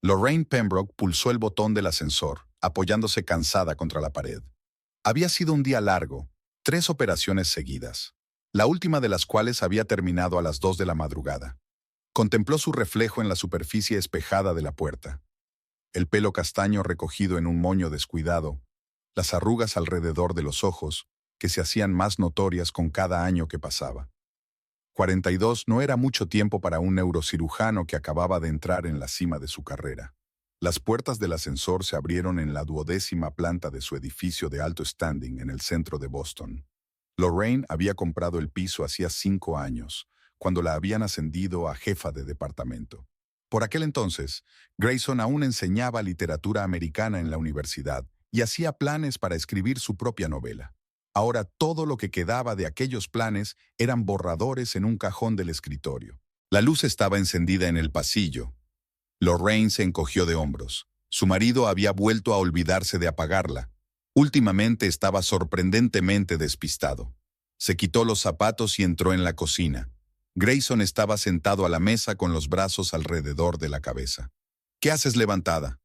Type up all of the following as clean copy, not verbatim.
Lorraine Pembroke pulsó el botón del ascensor, apoyándose cansada contra la pared. Había sido un día largo, 3 operaciones seguidas, la última de las cuales había terminado a las 2 de la madrugada. Contempló su reflejo en la superficie espejada de la puerta. El pelo castaño recogido en un moño descuidado, las arrugas alrededor de los ojos, que se hacían más notorias con cada año que pasaba. 42 no era mucho tiempo para un neurocirujano que acababa de entrar en la cima de su carrera. Las puertas del ascensor se abrieron en la 12ª planta de su edificio de alto standing en el centro de Boston. Lorraine había comprado el piso hacía 5 años, cuando la habían ascendido a jefa de departamento. Por aquel entonces, Grayson aún enseñaba literatura americana en la universidad y hacía planes para escribir su propia novela. Ahora todo lo que quedaba de aquellos planes eran borradores en un cajón del escritorio. La luz estaba encendida en el pasillo. Lorraine se encogió de hombros. Su marido había vuelto a olvidarse de apagarla. Últimamente estaba sorprendentemente despistado. Se quitó los zapatos y entró en la cocina. Grayson estaba sentado a la mesa con los brazos alrededor de la cabeza. ¿Qué haces levantada?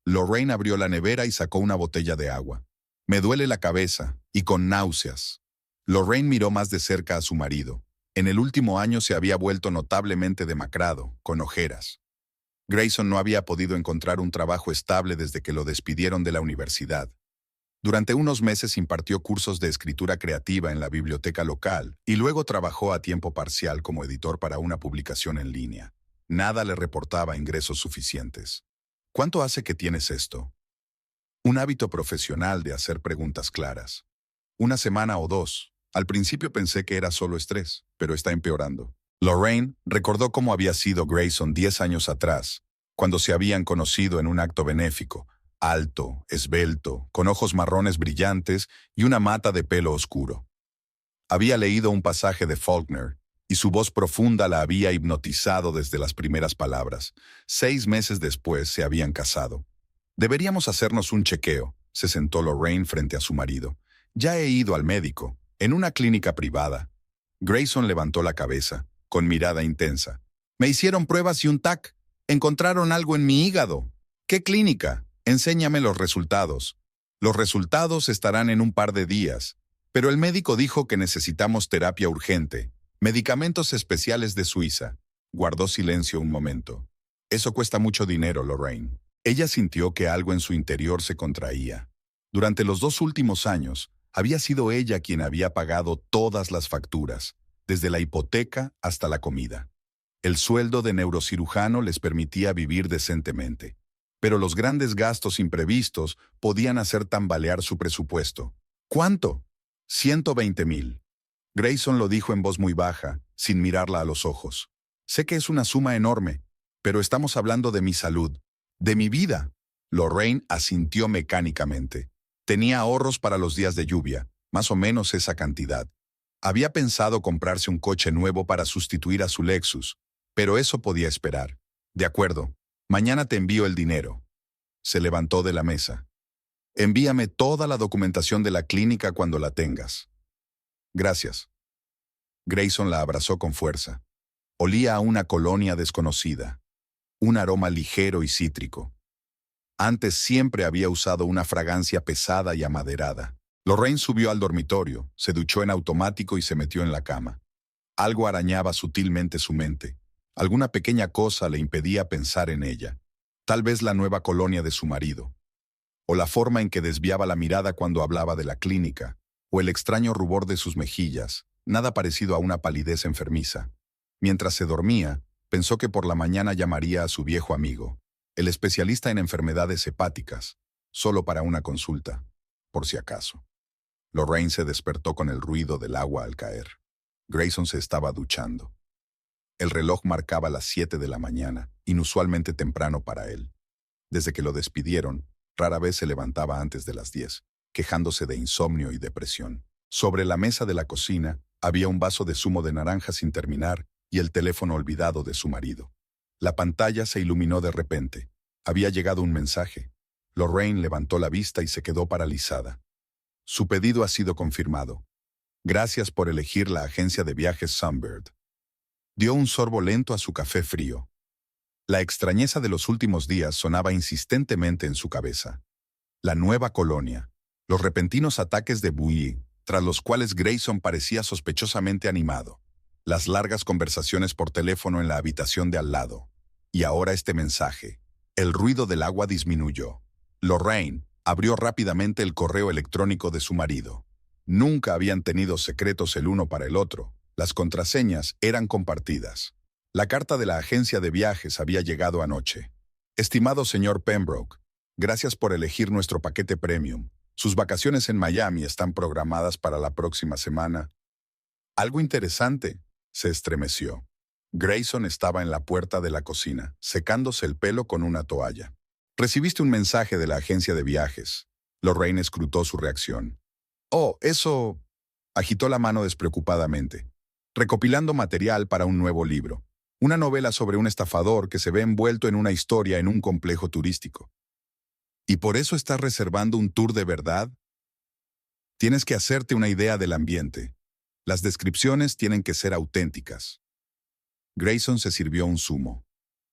Lorraine abrió la nevera y sacó una botella de agua. Me duele la cabeza, y con náuseas. Lorraine miró más de cerca a su marido. En el último año se había vuelto notablemente demacrado, con ojeras. Grayson no había podido encontrar un trabajo estable desde que lo despidieron de la universidad. Durante unos meses impartió cursos de escritura creativa en la biblioteca local y luego trabajó a tiempo parcial como editor para una publicación en línea. Nada le reportaba ingresos suficientes. ¿Cuánto hace que tienes esto? Un hábito profesional de hacer preguntas claras. 1 semana o 2. Al principio pensé que era solo estrés, pero está empeorando. Lorraine recordó cómo había sido Grayson 10 años atrás, cuando se habían conocido en un acto benéfico, alto, esbelto, con ojos marrones brillantes y una mata de pelo oscuro. Había leído un pasaje de Faulkner, y su voz profunda la había hipnotizado desde las primeras palabras. 6 meses después se habían casado. Deberíamos hacernos un chequeo, se sentó Lorraine frente a su marido. Ya he ido al médico, en una clínica privada. Grayson levantó la cabeza, con mirada intensa. Me hicieron pruebas y un TAC. Encontraron algo en mi hígado. ¿Qué clínica? Enséñame los resultados. Los resultados estarán en un par de días, pero el médico dijo que necesitamos terapia urgente, medicamentos especiales de Suiza. Guardó silencio un momento. Eso cuesta mucho dinero, Lorraine. Ella sintió que algo en su interior se contraía. Durante los 2 últimos años, había sido ella quien había pagado todas las facturas, desde la hipoteca hasta la comida. El sueldo de neurocirujano les permitía vivir decentemente, pero los grandes gastos imprevistos podían hacer tambalear su presupuesto. ¿Cuánto? 120,000. Grayson lo dijo en voz muy baja, sin mirarla a los ojos. Sé que es una suma enorme, pero estamos hablando de mi salud, de mi vida. Lorraine asintió mecánicamente. Tenía ahorros para los días de lluvia, más o menos esa cantidad. Había pensado comprarse un coche nuevo para sustituir a su Lexus, pero eso podía esperar. De acuerdo, mañana te envío el dinero. Se levantó de la mesa. Envíame toda la documentación de la clínica cuando la tengas. Gracias. Grayson la abrazó con fuerza. Olía a una colonia desconocida, un aroma ligero y cítrico. Antes siempre había usado una fragancia pesada y amaderada. Lorraine subió al dormitorio, se duchó en automático y se metió en la cama. Algo arañaba sutilmente su mente. Alguna pequeña cosa le impedía pensar en ella. Tal vez la nueva colonia de su marido. O la forma en que desviaba la mirada cuando hablaba de la clínica. O el extraño rubor de sus mejillas, nada parecido a una palidez enfermiza. Mientras se dormía, pensó que por la mañana llamaría a su viejo amigo, el especialista en enfermedades hepáticas, solo para una consulta, por si acaso. Lorraine se despertó con el ruido del agua al caer. Grayson se estaba duchando. El reloj marcaba las 7 de la mañana, inusualmente temprano para él. Desde que lo despidieron, rara vez se levantaba antes de las 10, quejándose de insomnio y depresión. Sobre la mesa de la cocina había un vaso de zumo de naranja sin terminar y el teléfono olvidado de su marido. La pantalla se iluminó de repente. Había llegado un mensaje. Lorraine levantó la vista y se quedó paralizada. Su pedido ha sido confirmado. Gracias por elegir la agencia de viajes Sunbird. Dio un sorbo lento a su café frío. La extrañeza de los últimos días sonaba insistentemente en su cabeza. La nueva colonia, los repentinos ataques de Bully, tras los cuales Grayson parecía sospechosamente animado, las largas conversaciones por teléfono en la habitación de al lado, y ahora este mensaje. El ruido del agua disminuyó. Lorraine abrió rápidamente el correo electrónico de su marido. Nunca habían tenido secretos el uno para el otro. Las contraseñas eran compartidas. La carta de la agencia de viajes había llegado anoche. Estimado señor Pembroke, gracias por elegir nuestro paquete premium. Sus vacaciones en Miami están programadas para la próxima semana. Algo interesante, se estremeció. Grayson estaba en la puerta de la cocina, secándose el pelo con una toalla. Recibiste un mensaje de la agencia de viajes. Lorraine escrutó su reacción. Oh, eso... Agitó la mano despreocupadamente. Recopilando material para un nuevo libro. Una novela sobre un estafador que se ve envuelto en una historia en un complejo turístico. ¿Y por eso estás reservando un tour de verdad? Tienes que hacerte una idea del ambiente. Las descripciones tienen que ser auténticas. Grayson se sirvió un zumo.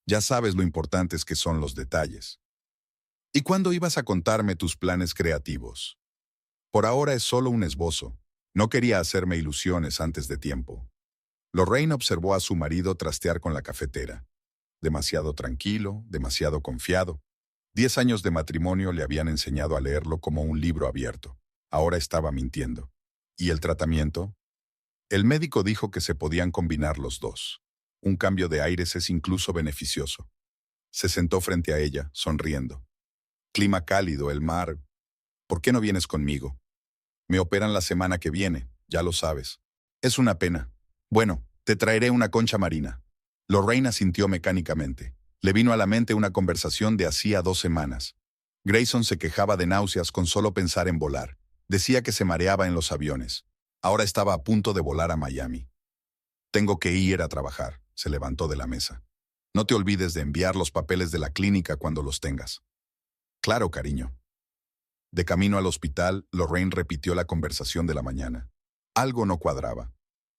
Ya sabes lo importantes que son los detalles. ¿Y cuándo ibas a contarme tus planes creativos? Por ahora es solo un esbozo. No quería hacerme ilusiones antes de tiempo. Lorraine observó a su marido trastear con la cafetera. Demasiado tranquilo, demasiado confiado. 10 años de matrimonio le habían enseñado a leerlo como un libro abierto. Ahora estaba mintiendo. ¿Y el tratamiento? El médico dijo que se podían combinar los dos. Un cambio de aires es incluso beneficioso. Se sentó frente a ella, sonriendo. Clima cálido, el mar. ¿Por qué no vienes conmigo? Me operan la semana que viene, ya lo sabes. Es una pena. Bueno, te traeré una concha marina. Lorraine asintió mecánicamente. Le vino a la mente una conversación de hacía 2 semanas. Grayson se quejaba de náuseas con solo pensar en volar. Decía que se mareaba en los aviones. Ahora estaba a punto de volar a Miami. Tengo que ir a trabajar, se levantó de la mesa. No te olvides de enviar los papeles de la clínica cuando los tengas. Claro, cariño. De camino al hospital, Lorraine repitió la conversación de la mañana. Algo no cuadraba.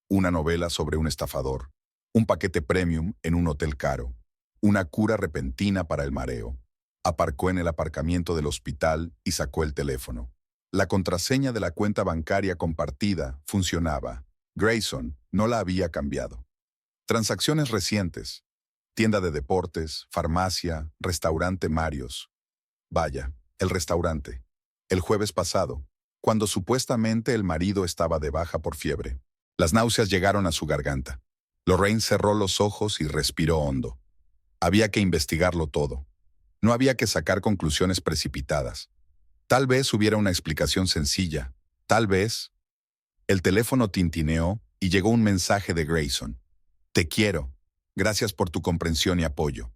Una novela sobre un estafador, un paquete premium en un hotel caro, una cura repentina para el mareo. Aparcó en el aparcamiento del hospital y sacó el teléfono. La contraseña de la cuenta bancaria compartida funcionaba. Grayson no la había cambiado. Transacciones recientes. Tienda de deportes, farmacia, restaurante Marios. Vaya, el restaurante. El jueves pasado, cuando supuestamente el marido estaba de baja por fiebre. Las náuseas llegaron a su garganta. Lorraine cerró los ojos y respiró hondo. Había que investigarlo todo. No había que sacar conclusiones precipitadas. Tal vez hubiera una explicación sencilla. Tal vez... El teléfono tintineó y llegó un mensaje de Grayson. Te quiero. Gracias por tu comprensión y apoyo.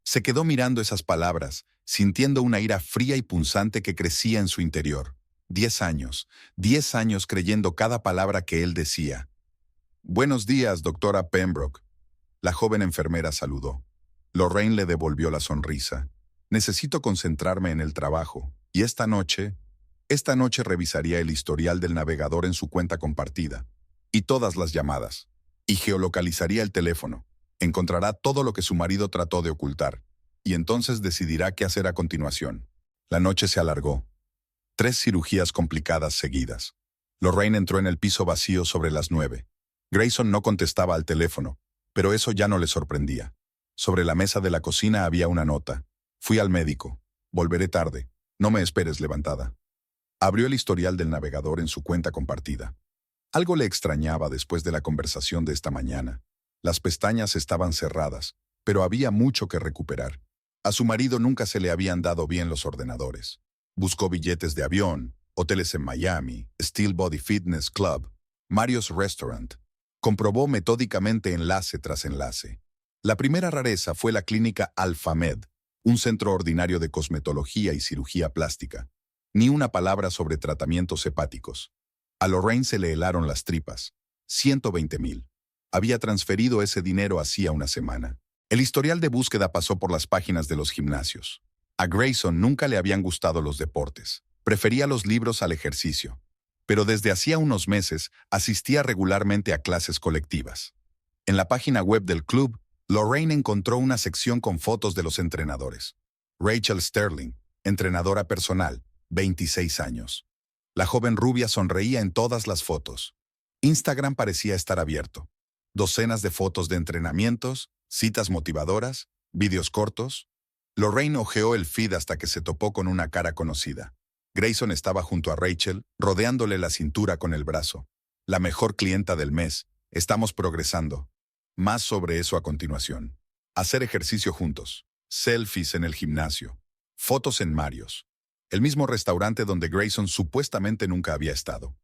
Se quedó mirando esas palabras, sintiendo una ira fría y punzante que crecía en su interior. 10 años creyendo cada palabra que él decía. Buenos días, doctora Pembroke. La joven enfermera saludó. Lorraine le devolvió la sonrisa. Necesito concentrarme en el trabajo, y esta noche revisaría el historial del navegador en su cuenta compartida, y todas las llamadas, y geolocalizaría el teléfono. Encontrará todo lo que su marido trató de ocultar, y entonces decidirá qué hacer a continuación. La noche se alargó. 3 cirugías complicadas seguidas. Lorraine entró en el piso vacío sobre las 9. Grayson no contestaba al teléfono, pero eso ya no le sorprendía. Sobre la mesa de la cocina había una nota. Fui al médico. Volveré tarde. No me esperes levantada. Abrió el historial del navegador en su cuenta compartida. Algo le extrañaba después de la conversación de esta mañana. Las pestañas estaban cerradas, pero había mucho que recuperar. A su marido nunca se le habían dado bien los ordenadores. Buscó billetes de avión, hoteles en Miami, Steel Body Fitness Club, Mario's Restaurant. Comprobó metódicamente enlace tras enlace. La primera rareza fue la clínica Alphamed, un centro ordinario de cosmetología y cirugía plástica. Ni una palabra sobre tratamientos hepáticos. A Lorraine se le helaron las tripas. 120,000. Había transferido ese dinero hacía una semana. El historial de búsqueda pasó por las páginas de los gimnasios. A Grayson nunca le habían gustado los deportes. Prefería los libros al ejercicio. Pero desde hacía unos meses asistía regularmente a clases colectivas. En la página web del club Lorraine encontró una sección con fotos de los entrenadores. Rachel Sterling, entrenadora personal, 26 años. La joven rubia sonreía en todas las fotos. Instagram parecía estar abierto. Docenas de fotos de entrenamientos, citas motivadoras, vídeos cortos. Lorraine hojeó el feed hasta que se topó con una cara conocida. Grayson estaba junto a Rachel, rodeándole la cintura con el brazo. La mejor clienta del mes. Estamos progresando. Más sobre eso a continuación. Hacer ejercicio juntos. Selfies en el gimnasio. Fotos en Mario's. El mismo restaurante donde Grayson supuestamente nunca había estado.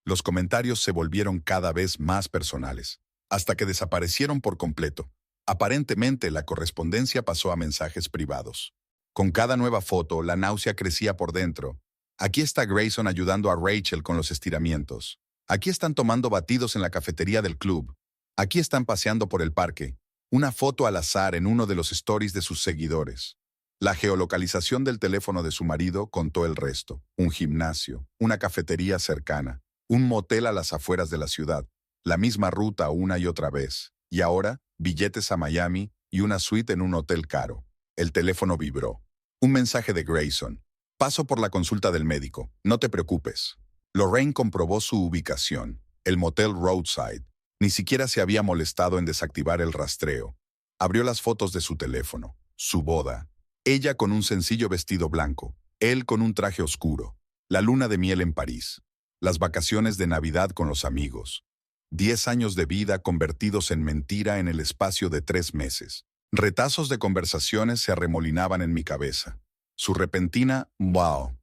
Los comentarios se volvieron cada vez más personales, hasta que desaparecieron por completo. Aparentemente, la correspondencia pasó a mensajes privados. Con cada nueva foto, la náusea crecía por dentro. Aquí está Grayson ayudando a Rachel con los estiramientos. Aquí están tomando batidos en la cafetería del club. Aquí están paseando por el parque. Una foto al azar en uno de los stories de sus seguidores. La geolocalización del teléfono de su marido contó el resto. Un gimnasio, una cafetería cercana, un motel a las afueras de la ciudad. La misma ruta una y otra vez. Y ahora, billetes a Miami y una suite en un hotel caro. El teléfono vibró. Un mensaje de Grayson. Paso por la consulta del médico. No te preocupes. Lorraine comprobó su ubicación. El motel Roadside. Ni siquiera se había molestado en desactivar el rastreo. Abrió las fotos de su teléfono. Su boda. Ella con un sencillo vestido blanco. Él con un traje oscuro. La luna de miel en París. Las vacaciones de Navidad con los amigos. 10 años de vida convertidos en mentira en el espacio de 3 meses. Retazos de conversaciones se arremolinaban en mi cabeza. Su repentina «wow».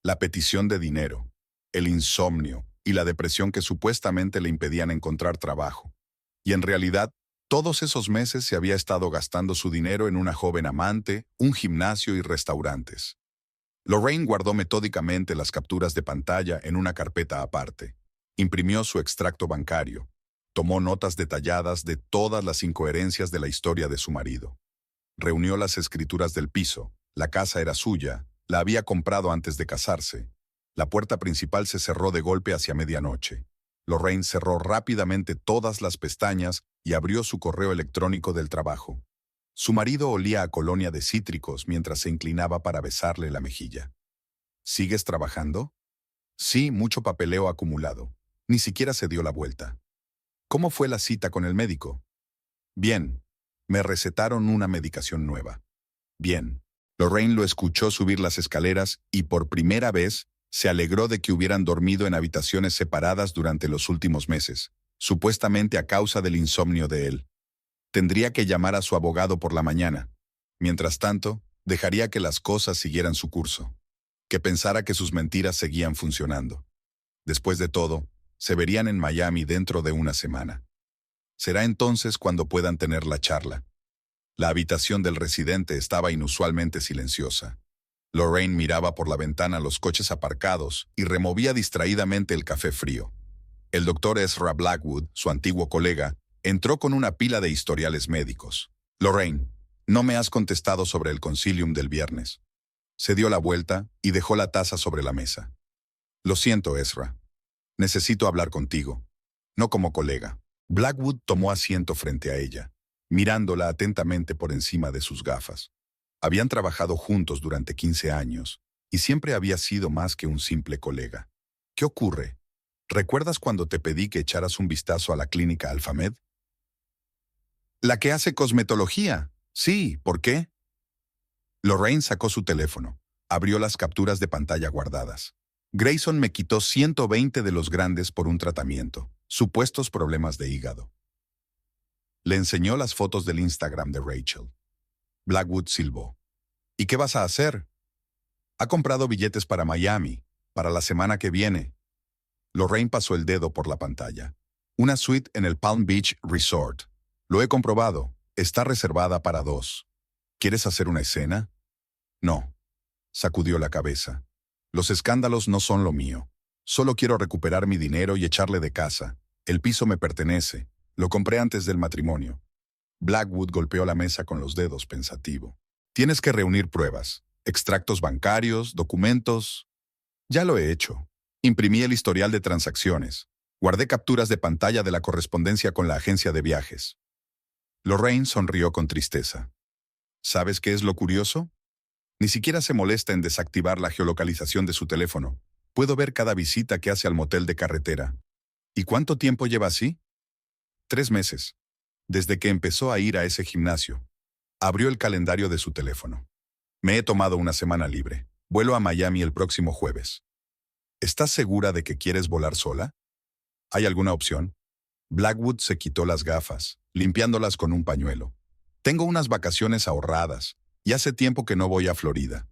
La petición de dinero. El insomnio y la depresión que supuestamente le impedían encontrar trabajo. Y en realidad, todos esos meses se había estado gastando su dinero en una joven amante, un gimnasio y restaurantes. Lorraine guardó metódicamente las capturas de pantalla en una carpeta aparte. Imprimió su extracto bancario. Tomó notas detalladas de todas las incoherencias de la historia de su marido. Reunió las escrituras del piso. La casa era suya. La había comprado antes de casarse. La puerta principal se cerró de golpe hacia medianoche. Lorraine cerró rápidamente todas las pestañas y abrió su correo electrónico del trabajo. Su marido olía a colonia de cítricos mientras se inclinaba para besarle la mejilla. ¿Sigues trabajando? Sí, mucho papeleo acumulado. Ni siquiera se dio la vuelta. ¿Cómo fue la cita con el médico? Bien. Me recetaron una medicación nueva. Bien. Lorraine lo escuchó subir las escaleras y por primera vez se alegró de que hubieran dormido en habitaciones separadas durante los últimos meses, supuestamente a causa del insomnio de él. Tendría que llamar a su abogado por la mañana. Mientras tanto, dejaría que las cosas siguieran su curso. Que pensara que sus mentiras seguían funcionando. Después de todo, se verían en Miami dentro de una semana. Será entonces cuando puedan tener la charla. La habitación del residente estaba inusualmente silenciosa. Lorraine miraba por la ventana los coches aparcados y removía distraídamente el café frío. El doctor Ezra Blackwood, su antiguo colega, entró con una pila de historiales médicos. Lorraine, no me has contestado sobre el concilium del viernes. Se dio la vuelta y dejó la taza sobre la mesa. Lo siento, Ezra. Necesito hablar contigo. No como colega. Blackwood tomó asiento frente a ella, mirándola atentamente por encima de sus gafas. Habían trabajado juntos durante 15 años y siempre había sido más que un simple colega. ¿Qué ocurre? ¿Recuerdas cuando te pedí que echaras un vistazo a la clínica Alphamed? La que hace cosmetología. Sí, ¿por qué? Lorraine sacó su teléfono. Abrió las capturas de pantalla guardadas. Grayson me quitó 120 de los grandes por un tratamiento. Supuestos problemas de hígado. Le enseñó las fotos del Instagram de Rachel. Blackwood silbó. ¿Y qué vas a hacer? Ha comprado billetes para Miami, para la semana que viene. Lorraine pasó el dedo por la pantalla. Una suite en el Palm Beach Resort. Lo he comprobado. Está reservada para 2. ¿Quieres hacer una escena? No. Sacudió la cabeza. Los escándalos no son lo mío. Solo quiero recuperar mi dinero y echarle de casa. El piso me pertenece. Lo compré antes del matrimonio. Blackwood golpeó la mesa con los dedos pensativo. Tienes que reunir pruebas. Extractos bancarios, documentos. Ya lo he hecho. Imprimí el historial de transacciones. Guardé capturas de pantalla de la correspondencia con la agencia de viajes. Lorraine sonrió con tristeza. ¿Sabes qué es lo curioso? Ni siquiera se molesta en desactivar la geolocalización de su teléfono. Puedo ver cada visita que hace al motel de carretera. ¿Y cuánto tiempo lleva así? 3 meses. Desde que empezó a ir a ese gimnasio. Abrió el calendario de su teléfono. Me he tomado una semana libre. Vuelo a Miami el próximo jueves. ¿Estás segura de que quieres volar sola? ¿Hay alguna opción? Blackwood se quitó las gafas, limpiándolas con un pañuelo. Tengo unas vacaciones ahorradas, y hace tiempo que no voy a Florida.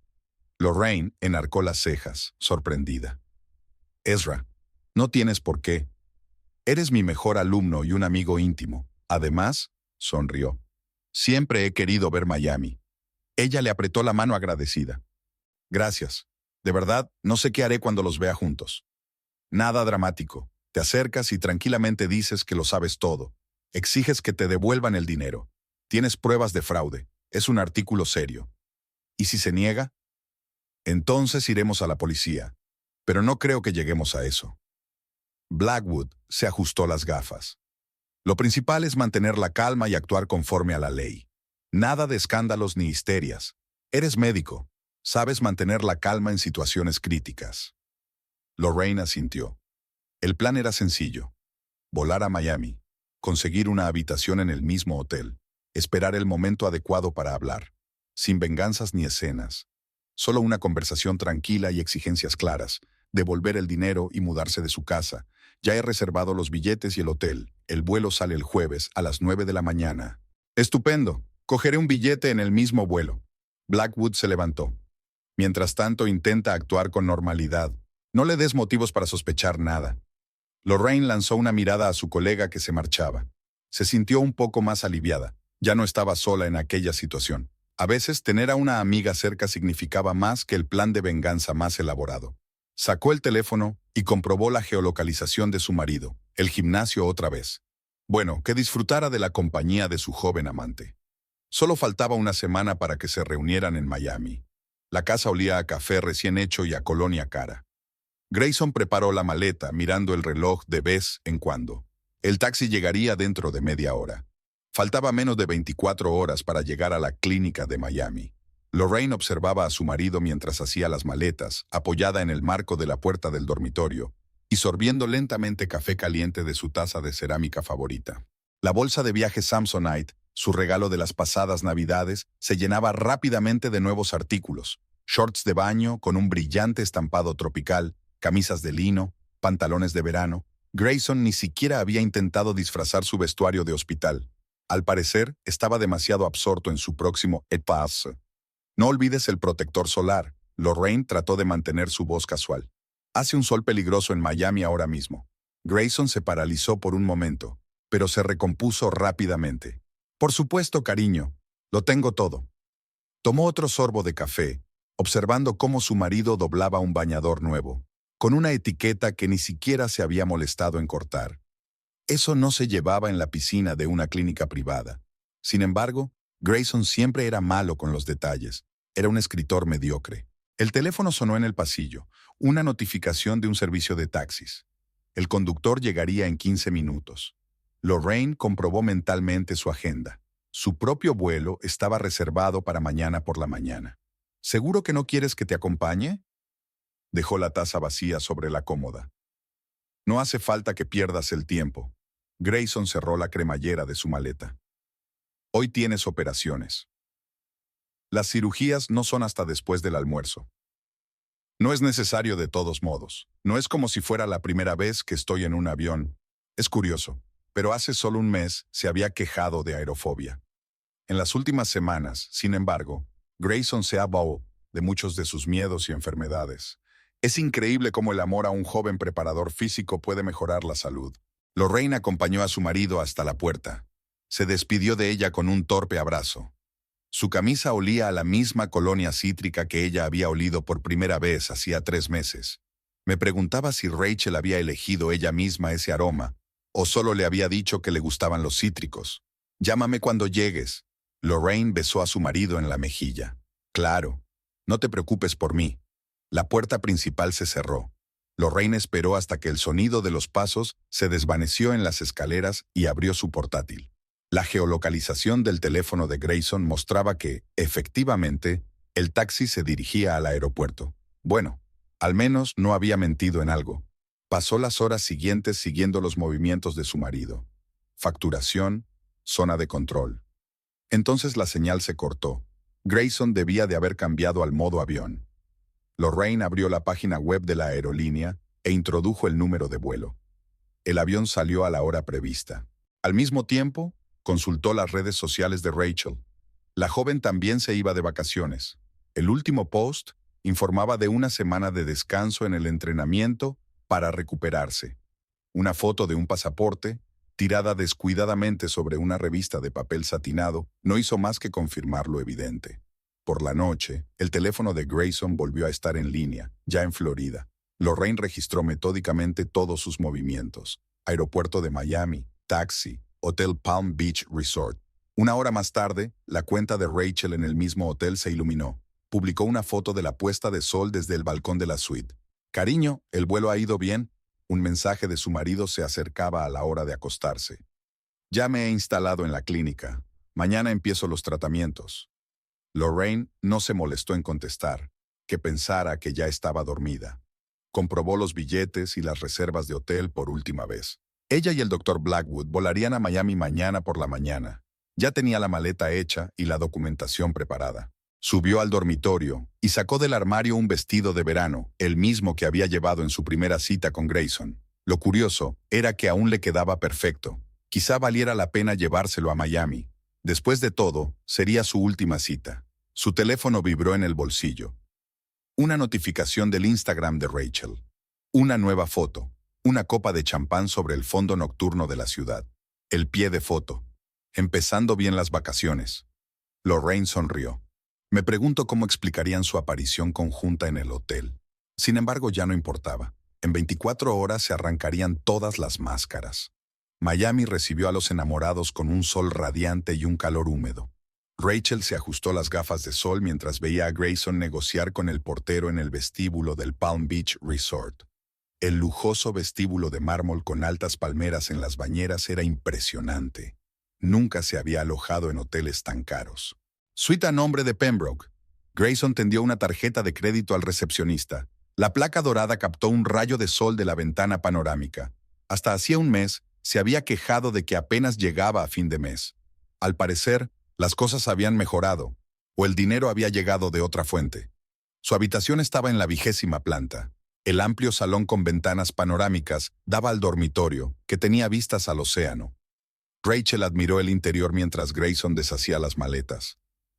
Lorraine enarcó las cejas, sorprendida. Ezra, no tienes por qué. Eres mi mejor alumno y un amigo íntimo. Además, sonrió. Siempre he querido ver Miami. Ella le apretó la mano agradecida. Gracias. De verdad, no sé qué haré cuando los vea juntos. Nada dramático. Te acercas y tranquilamente dices que lo sabes todo. Exiges que te devuelvan el dinero. Tienes pruebas de fraude. Es un artículo serio. ¿Y si se niega? Entonces iremos a la policía. Pero no creo que lleguemos a eso. Blackwood se ajustó las gafas. Lo principal es mantener la calma y actuar conforme a la ley. Nada de escándalos ni histerias. Eres médico. Sabes mantener la calma en situaciones críticas. Lorraine asintió. El plan era sencillo. Volar a Miami, conseguir una habitación en el mismo hotel, esperar el momento adecuado para hablar, sin venganzas ni escenas. Solo una conversación tranquila y exigencias claras, devolver el dinero y mudarse de su casa. Ya he reservado los billetes y el hotel. El vuelo sale el jueves a las 9 de la mañana. Estupendo. Cogeré un billete en el mismo vuelo. Blackwood se levantó. Mientras tanto, intenta actuar con normalidad. No le des motivos para sospechar nada. Lorraine lanzó una mirada a su colega que se marchaba. Se sintió un poco más aliviada. Ya no estaba sola en aquella situación. A veces, tener a una amiga cerca significaba más que el plan de venganza más elaborado. Sacó el teléfono y comprobó la geolocalización de su marido, el gimnasio otra vez. Bueno, que disfrutara de la compañía de su joven amante. Solo faltaba una semana para que se reunieran en Miami. La casa olía a café recién hecho y a colonia cara. Grayson preparó la maleta mirando el reloj de vez en cuando. El taxi llegaría dentro de media hora. Faltaba menos de 24 horas para llegar a la clínica de Miami. Lorraine observaba a su marido mientras hacía las maletas, apoyada en el marco de la puerta del dormitorio, y sorbiendo lentamente café caliente de su taza de cerámica favorita. La bolsa de viaje Samsonite, su regalo de las pasadas Navidades, se llenaba rápidamente de nuevos artículos. Shorts de baño con un brillante estampado tropical, camisas de lino, pantalones de verano. Grayson ni siquiera había intentado disfrazar su vestuario de hospital. Al parecer, estaba demasiado absorto en su próximo EPAS. No olvides el protector solar. Lorraine trató de mantener su voz casual. Hace un sol peligroso en Miami ahora mismo. Grayson se paralizó por un momento, pero se recompuso rápidamente. Por supuesto, cariño. Lo tengo todo. Tomó otro sorbo de café, observando cómo su marido doblaba un bañador nuevo, con una etiqueta que ni siquiera se había molestado en cortar. Eso no se llevaba en la piscina de una clínica privada. Sin embargo, Grayson siempre era malo con los detalles. Era un escritor mediocre. El teléfono sonó en el pasillo, una notificación de un servicio de taxis. El conductor llegaría en 15 minutos. Lorraine comprobó mentalmente su agenda. Su propio vuelo estaba reservado para mañana por la mañana. ¿Seguro que no quieres que te acompañe? Dejó la taza vacía sobre la cómoda. No hace falta que pierdas el tiempo. Grayson cerró la cremallera de su maleta. Hoy tienes operaciones. Las cirugías no son hasta después del almuerzo. No es necesario de todos modos. No es como si fuera la primera vez que estoy en un avión. Es curioso, pero hace solo un mes se había quejado de aerofobia. En las últimas semanas, sin embargo, Grayson se abahó de muchos de sus miedos y enfermedades. Es increíble cómo el amor a un joven preparador físico puede mejorar la salud. Lorraine acompañó a su marido hasta la puerta. Se despidió de ella con un torpe abrazo. Su camisa olía a la misma colonia cítrica que ella había olido por primera vez hacía 3 meses. Me preguntaba si Rachel había elegido ella misma ese aroma, o solo le había dicho que le gustaban los cítricos. Llámame cuando llegues. Lorraine besó a su marido en la mejilla. Claro, no te preocupes por mí. La puerta principal se cerró. Lorraine esperó hasta que el sonido de los pasos se desvaneció en las escaleras y abrió su portátil. La geolocalización del teléfono de Grayson mostraba que, efectivamente, el taxi se dirigía al aeropuerto. Bueno, al menos no había mentido en algo. Pasó las horas siguientes siguiendo los movimientos de su marido. Facturación, zona de control. Entonces la señal se cortó. Grayson debía de haber cambiado al modo avión. Lorraine abrió la página web de la aerolínea e introdujo el número de vuelo. El avión salió a la hora prevista. Al mismo tiempo, consultó las redes sociales de Rachel. La joven también se iba de vacaciones. El último post informaba de una semana de descanso en el entrenamiento para recuperarse. Una foto de un pasaporte, tirada descuidadamente sobre una revista de papel satinado, no hizo más que confirmar lo evidente. Por la noche, el teléfono de Grayson volvió a estar en línea, ya en Florida. Lorraine registró metódicamente todos sus movimientos. Aeropuerto de Miami, taxi, Hotel Palm Beach Resort. Una hora más tarde, la cuenta de Rachel en el mismo hotel se iluminó. Publicó una foto de la puesta de sol desde el balcón de la suite. «Cariño, ¿el vuelo ha ido bien?» Un mensaje de su marido se acercaba a la hora de acostarse. «Ya me he instalado en la clínica. Mañana empiezo los tratamientos». Lorraine no se molestó en contestar, que pensara que ya estaba dormida. Comprobó los billetes y las reservas de hotel por última vez. Ella y el Dr. Blackwood volarían a Miami mañana por la mañana. Ya tenía la maleta hecha y la documentación preparada. Subió al dormitorio y sacó del armario un vestido de verano, el mismo que había llevado en su primera cita con Grayson. Lo curioso era que aún le quedaba perfecto. Quizá valiera la pena llevárselo a Miami. Después de todo, sería su última cita. Su teléfono vibró en el bolsillo. Una notificación del Instagram de Rachel. Una nueva foto. Una copa de champán sobre el fondo nocturno de la ciudad. El pie de foto. Empezando bien las vacaciones. Lorraine sonrió. Me pregunto cómo explicarían su aparición conjunta en el hotel. Sin embargo, ya no importaba. En 24 horas se arrancarían todas las máscaras. Miami recibió a los enamorados con un sol radiante y un calor húmedo. Rachel se ajustó las gafas de sol mientras veía a Grayson negociar con el portero en el vestíbulo del Palm Beach Resort. El lujoso vestíbulo de mármol con altas palmeras en las bañeras era impresionante. Nunca se había alojado en hoteles tan caros. Suite a nombre de Pembroke. Grayson tendió una tarjeta de crédito al recepcionista. La placa dorada captó un rayo de sol de la ventana panorámica. Hasta hacía un mes, se había quejado de que apenas llegaba a fin de mes. Al parecer, las cosas habían mejorado, o el dinero había llegado de otra fuente. Su habitación estaba en la 20ª planta. El amplio salón con ventanas panorámicas daba al dormitorio, que tenía vistas al océano. Rachel admiró el interior mientras Grayson deshacía las maletas.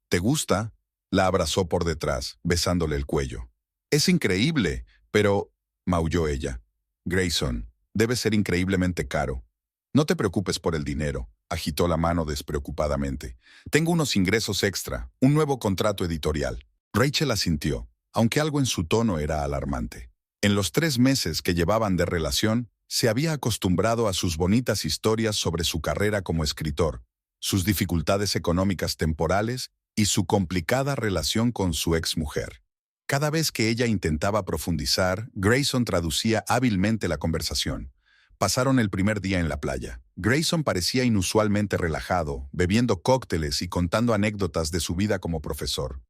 ¿Te gusta? La abrazó por detrás, besándole el cuello. «Es increíble, pero...» maulló ella. «Grayson, debe ser increíblemente caro». «No te preocupes por el dinero», agitó la mano despreocupadamente. «Tengo unos ingresos extra, un nuevo contrato editorial». Rachel asintió, aunque algo en su tono era alarmante. En los 3 meses que llevaban de relación, se había acostumbrado a sus bonitas historias sobre su carrera como escritor, sus dificultades económicas temporales y su complicada relación con su exmujer. Cada vez que ella intentaba profundizar, Grayson traducía hábilmente la conversación. Pasaron el primer día en la playa. Grayson parecía inusualmente relajado, bebiendo cócteles y contando anécdotas de su vida como profesor.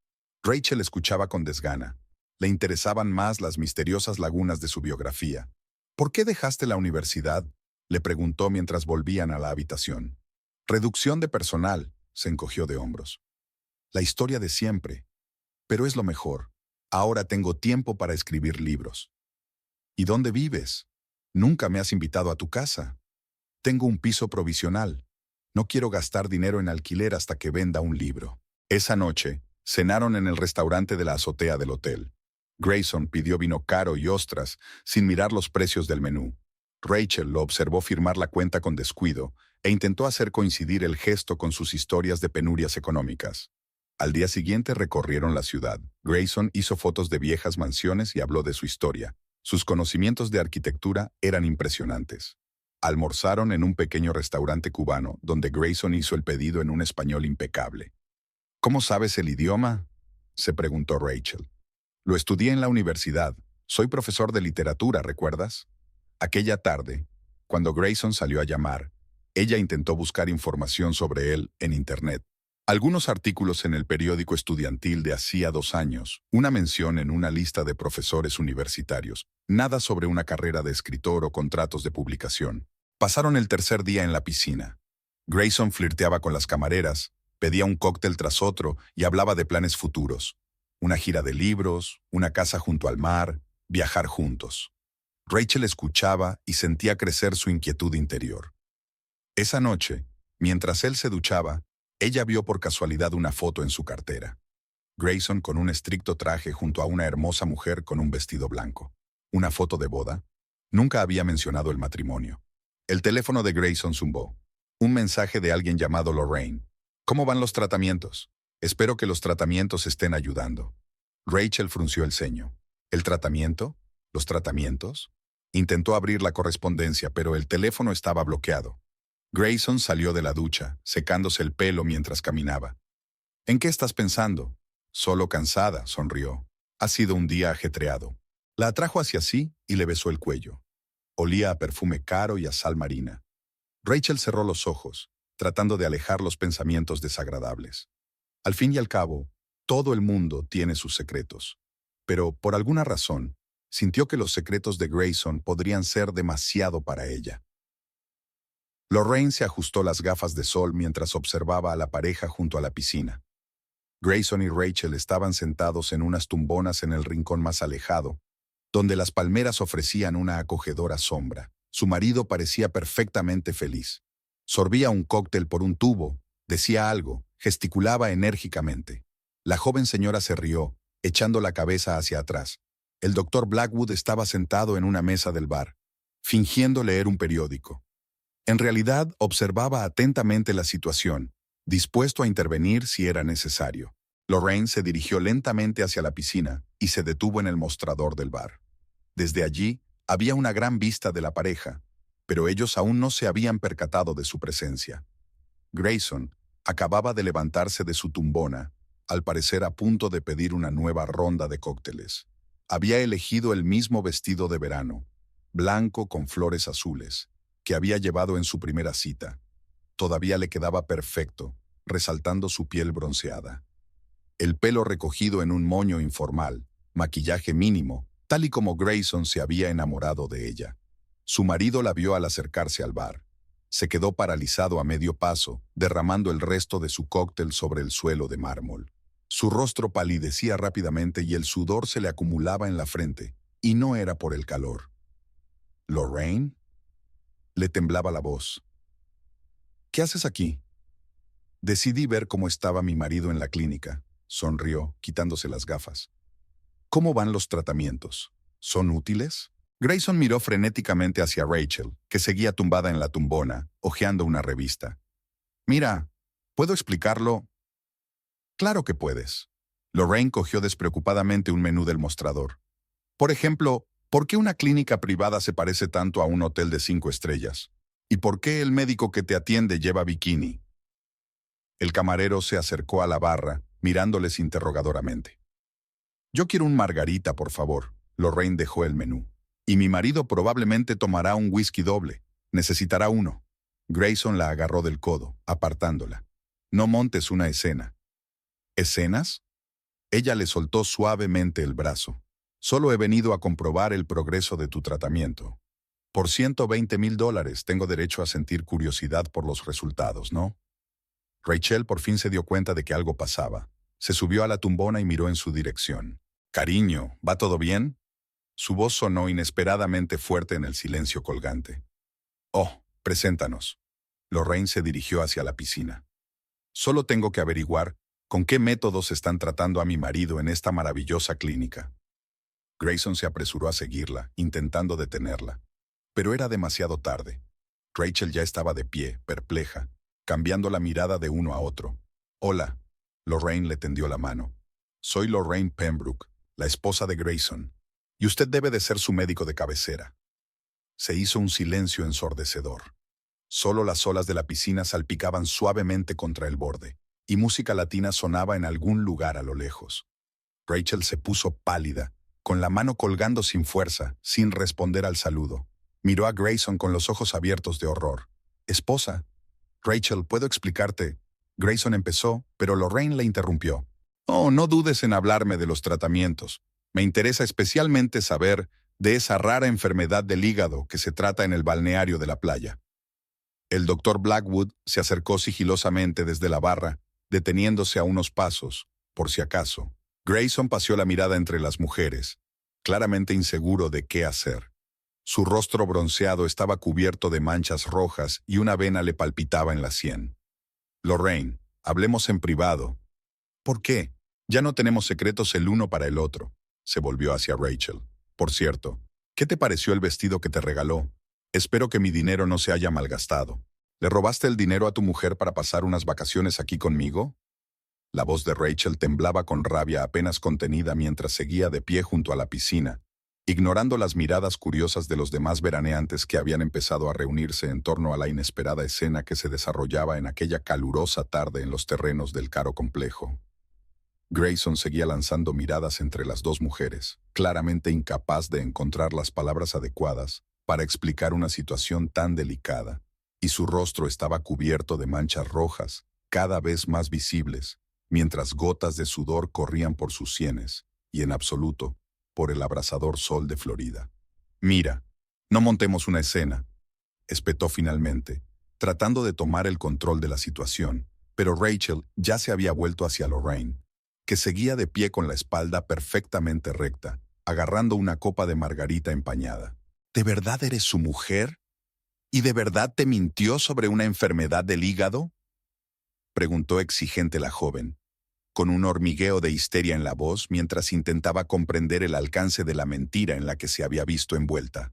Rachel escuchaba con desgana. Le interesaban más las misteriosas lagunas de su biografía. «¿Por qué dejaste la universidad?», le preguntó mientras volvían a la habitación. «Reducción de personal», se encogió de hombros. «La historia de siempre. Pero es lo mejor. Ahora tengo tiempo para escribir libros». «¿Y dónde vives? Nunca me has invitado a tu casa». «Tengo un piso provisional. No quiero gastar dinero en alquiler hasta que venda un libro». Esa noche, cenaron en el restaurante de la azotea del hotel. Grayson pidió vino caro y ostras, sin mirar los precios del menú. Rachel lo observó firmar la cuenta con descuido e intentó hacer coincidir el gesto con sus historias de penurias económicas. Al día siguiente recorrieron la ciudad. Grayson hizo fotos de viejas mansiones y habló de su historia. Sus conocimientos de arquitectura eran impresionantes. Almorzaron en un pequeño restaurante cubano, donde Grayson hizo el pedido en un español impecable. «¿Cómo sabes el idioma?», se preguntó Rachel. «Lo estudié en la universidad. Soy profesor de literatura, ¿recuerdas?». Aquella tarde, cuando Grayson salió a llamar, Ella intentó buscar información sobre él en Internet. Algunos artículos en el periódico estudiantil de hacía 2 años, una mención en una lista de profesores universitarios, nada sobre una carrera de escritor o contratos de publicación. Pasaron el tercer día en la piscina. Grayson flirteaba con las camareras, pedía un cóctel tras otro y hablaba de planes futuros. Una gira de libros, una casa junto al mar, viajar juntos. Rachel escuchaba y sentía crecer su inquietud interior. Esa noche, mientras él se duchaba, ella vio por casualidad una foto en su cartera. Grayson con un estricto traje junto a una hermosa mujer con un vestido blanco. ¿Una foto de boda? Nunca había mencionado el matrimonio. El teléfono de Grayson zumbó. Un mensaje de alguien llamado Lorraine. ¿Cómo van los tratamientos? Espero que los tratamientos estén ayudando. Rachel frunció el ceño. ¿El tratamiento? ¿Los tratamientos? Intentó abrir la correspondencia, pero el teléfono estaba bloqueado. Grayson salió de la ducha, secándose el pelo mientras caminaba. ¿En qué estás pensando? Solo cansada, sonrió. Ha sido un día ajetreado. La atrajo hacia sí y le besó el cuello. Olía a perfume caro y a sal marina. Rachel cerró los ojos, tratando de alejar los pensamientos desagradables. Al fin y al cabo, todo el mundo tiene sus secretos. Pero, por alguna razón, sintió que los secretos de Grayson podrían ser demasiado para ella. Lorraine se ajustó las gafas de sol mientras observaba a la pareja junto a la piscina. Grayson y Rachel estaban sentados en unas tumbonas en el rincón más alejado, donde las palmeras ofrecían una acogedora sombra. Su marido parecía perfectamente feliz. Sorbía un cóctel por un tubo, decía algo, gesticulaba enérgicamente. La joven señora se rió, echando la cabeza hacia atrás. El doctor Blackwood estaba sentado en una mesa del bar, fingiendo leer un periódico. En realidad, observaba atentamente la situación, dispuesto a intervenir si era necesario. Lorraine se dirigió lentamente hacia la piscina y se detuvo en el mostrador del bar. Desde allí, había una gran vista de la pareja, pero ellos aún no se habían percatado de su presencia. Grayson acababa de levantarse de su tumbona, al parecer a punto de pedir una nueva ronda de cócteles. Había elegido el mismo vestido de verano, blanco con flores azules, que había llevado en su primera cita. Todavía le quedaba perfecto, resaltando su piel bronceada. El pelo recogido en un moño informal, maquillaje mínimo, tal y como Grayson se había enamorado de ella. Su marido la vio al acercarse al bar. Se quedó paralizado a medio paso, derramando el resto de su cóctel sobre el suelo de mármol. Su rostro palidecía rápidamente y el sudor se le acumulaba en la frente, y no era por el calor. ¿Lorraine? Le temblaba la voz. ¿Qué haces aquí? Decidí ver cómo estaba mi marido en la clínica. Sonrió, quitándose las gafas. ¿Cómo van los tratamientos? ¿Son útiles? Grayson miró frenéticamente hacia Rachel, que seguía tumbada en la tumbona, hojeando una revista. Mira, ¿puedo explicarlo? Claro que puedes. Lorraine cogió despreocupadamente un menú del mostrador. Por ejemplo, ¿por qué una clínica privada se parece tanto a un hotel de 5 estrellas? ¿Y por qué el médico que te atiende lleva bikini? El camarero se acercó a la barra, mirándoles interrogadoramente. Yo quiero un margarita, por favor. Lorraine dejó el menú. Y mi marido probablemente tomará un whisky doble. Necesitará uno. Grayson la agarró del codo, apartándola. No montes una escena. ¿Escenas? Ella le soltó suavemente el brazo. Solo he venido a comprobar el progreso de tu tratamiento. Por $120,000 tengo derecho a sentir curiosidad por los resultados, ¿no? Rachel por fin se dio cuenta de que algo pasaba. Se subió a la tumbona y miró en su dirección. Cariño, ¿va todo bien? Su voz sonó inesperadamente fuerte en el silencio colgante. Oh, preséntanos. Lorraine se dirigió hacia la piscina. Solo tengo que averiguar con qué métodos están tratando a mi marido en esta maravillosa clínica. Grayson se apresuró a seguirla, intentando detenerla. Pero era demasiado tarde. Rachel ya estaba de pie, perpleja, cambiando la mirada de uno a otro. Hola. Lorraine le tendió la mano. Soy Lorraine Pembroke, la esposa de Grayson, y usted debe de ser su médico de cabecera. Se hizo un silencio ensordecedor. Solo las olas de la piscina salpicaban suavemente contra el borde, y música latina sonaba en algún lugar a lo lejos. Rachel se puso pálida, con la mano colgando sin fuerza, sin responder al saludo. Miró a Grayson con los ojos abiertos de horror. Esposa. Rachel, ¿puedo explicarte? Grayson empezó, pero Lorraine le interrumpió. Oh, no dudes en hablarme de los tratamientos. Me interesa especialmente saber de esa rara enfermedad del hígado que se trata en el balneario de la playa. El doctor Blackwood se acercó sigilosamente desde la barra, deteniéndose a unos pasos, por si acaso. Grayson paseó la mirada entre las mujeres, claramente inseguro de qué hacer. Su rostro bronceado estaba cubierto de manchas rojas y una vena le palpitaba en la sien. Lorraine, hablemos en privado. ¿Por qué? Ya no tenemos secretos el uno para el otro. Se volvió hacia Rachel. Por cierto, ¿qué te pareció el vestido que te regaló? Espero que mi dinero no se haya malgastado. ¿Le robaste el dinero a tu mujer para pasar unas vacaciones aquí conmigo? La voz de Rachel temblaba con rabia apenas contenida mientras seguía de pie junto a la piscina, ignorando las miradas curiosas de los demás veraneantes que habían empezado a reunirse en torno a la inesperada escena que se desarrollaba en aquella calurosa tarde en los terrenos del caro complejo. Grayson seguía lanzando miradas entre las dos mujeres, claramente incapaz de encontrar las palabras adecuadas para explicar una situación tan delicada, y su rostro estaba cubierto de manchas rojas, cada vez más visibles, mientras gotas de sudor corrían por sus sienes, y en absoluto, por el abrasador sol de Florida. Mira, no montemos una escena, espetó finalmente, tratando de tomar el control de la situación, pero Rachel ya se había vuelto hacia Lorraine, que seguía de pie con la espalda perfectamente recta, agarrando una copa de margarita empañada. ¿De verdad eres su mujer? ¿Y de verdad te mintió sobre una enfermedad del hígado? Preguntó exigente la joven, con un hormigueo de histeria en la voz mientras intentaba comprender el alcance de la mentira en la que se había visto envuelta.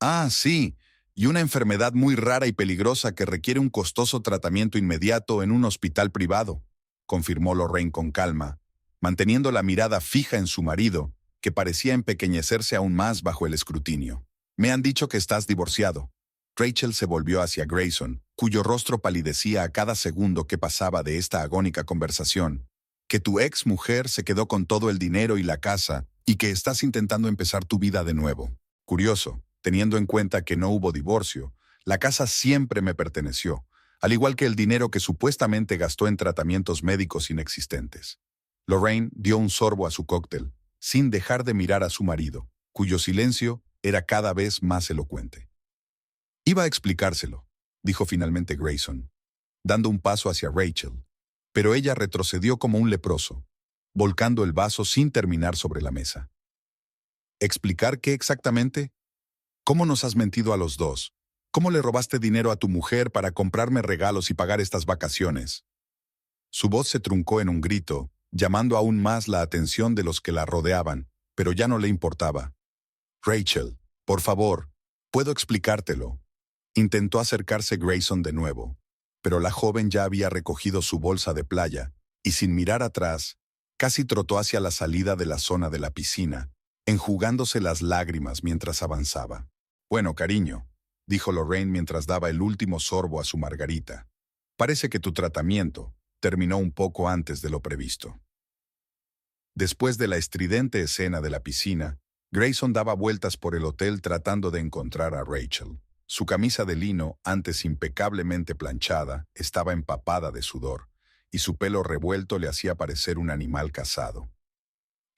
Ah, sí, y una enfermedad muy rara y peligrosa que requiere un costoso tratamiento inmediato en un hospital privado, confirmó Lorraine con calma, manteniendo la mirada fija en su marido, que parecía empequeñecerse aún más bajo el escrutinio. Me han dicho que estás divorciado. Rachel se volvió hacia Grayson, cuyo rostro palidecía a cada segundo que pasaba de esta agónica conversación, que tu ex mujer se quedó con todo el dinero y la casa y que estás intentando empezar tu vida de nuevo. Curioso, teniendo en cuenta que no hubo divorcio, la casa siempre me perteneció, al igual que el dinero que supuestamente gastó en tratamientos médicos inexistentes. Lorraine dio un sorbo a su cóctel, sin dejar de mirar a su marido, cuyo silencio era cada vez más elocuente. Iba a explicárselo, dijo finalmente Grayson, dando un paso hacia Rachel, pero ella retrocedió como un leproso, volcando el vaso sin terminar sobre la mesa. ¿Explicar qué exactamente? ¿Cómo nos has mentido a los dos? ¿Cómo le robaste dinero a tu mujer para comprarme regalos y pagar estas vacaciones? Su voz se truncó en un grito, llamando aún más la atención de los que la rodeaban, pero ya no le importaba. Rachel, por favor, puedo explicártelo. Intentó acercarse Grayson de nuevo, pero la joven ya había recogido su bolsa de playa y sin mirar atrás, casi trotó hacia la salida de la zona de la piscina, enjugándose las lágrimas mientras avanzaba. Bueno, cariño, dijo Lorraine mientras daba el último sorbo a su margarita. Parece que tu tratamiento terminó un poco antes de lo previsto. Después de la estridente escena de la piscina, Grayson daba vueltas por el hotel tratando de encontrar a Rachel. Su camisa de lino, antes impecablemente planchada, estaba empapada de sudor, y su pelo revuelto le hacía parecer un animal cazado.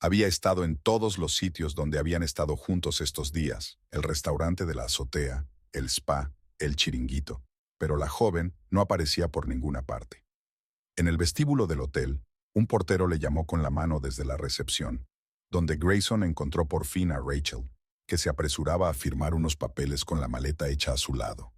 Había estado en todos los sitios donde habían estado juntos estos días, el restaurante de la azotea, el spa, el chiringuito, pero la joven no aparecía por ninguna parte. En el vestíbulo del hotel, un portero le llamó con la mano desde la recepción, donde Grayson encontró por fin a Rachel, que se apresuraba a firmar unos papeles con la maleta hecha a su lado.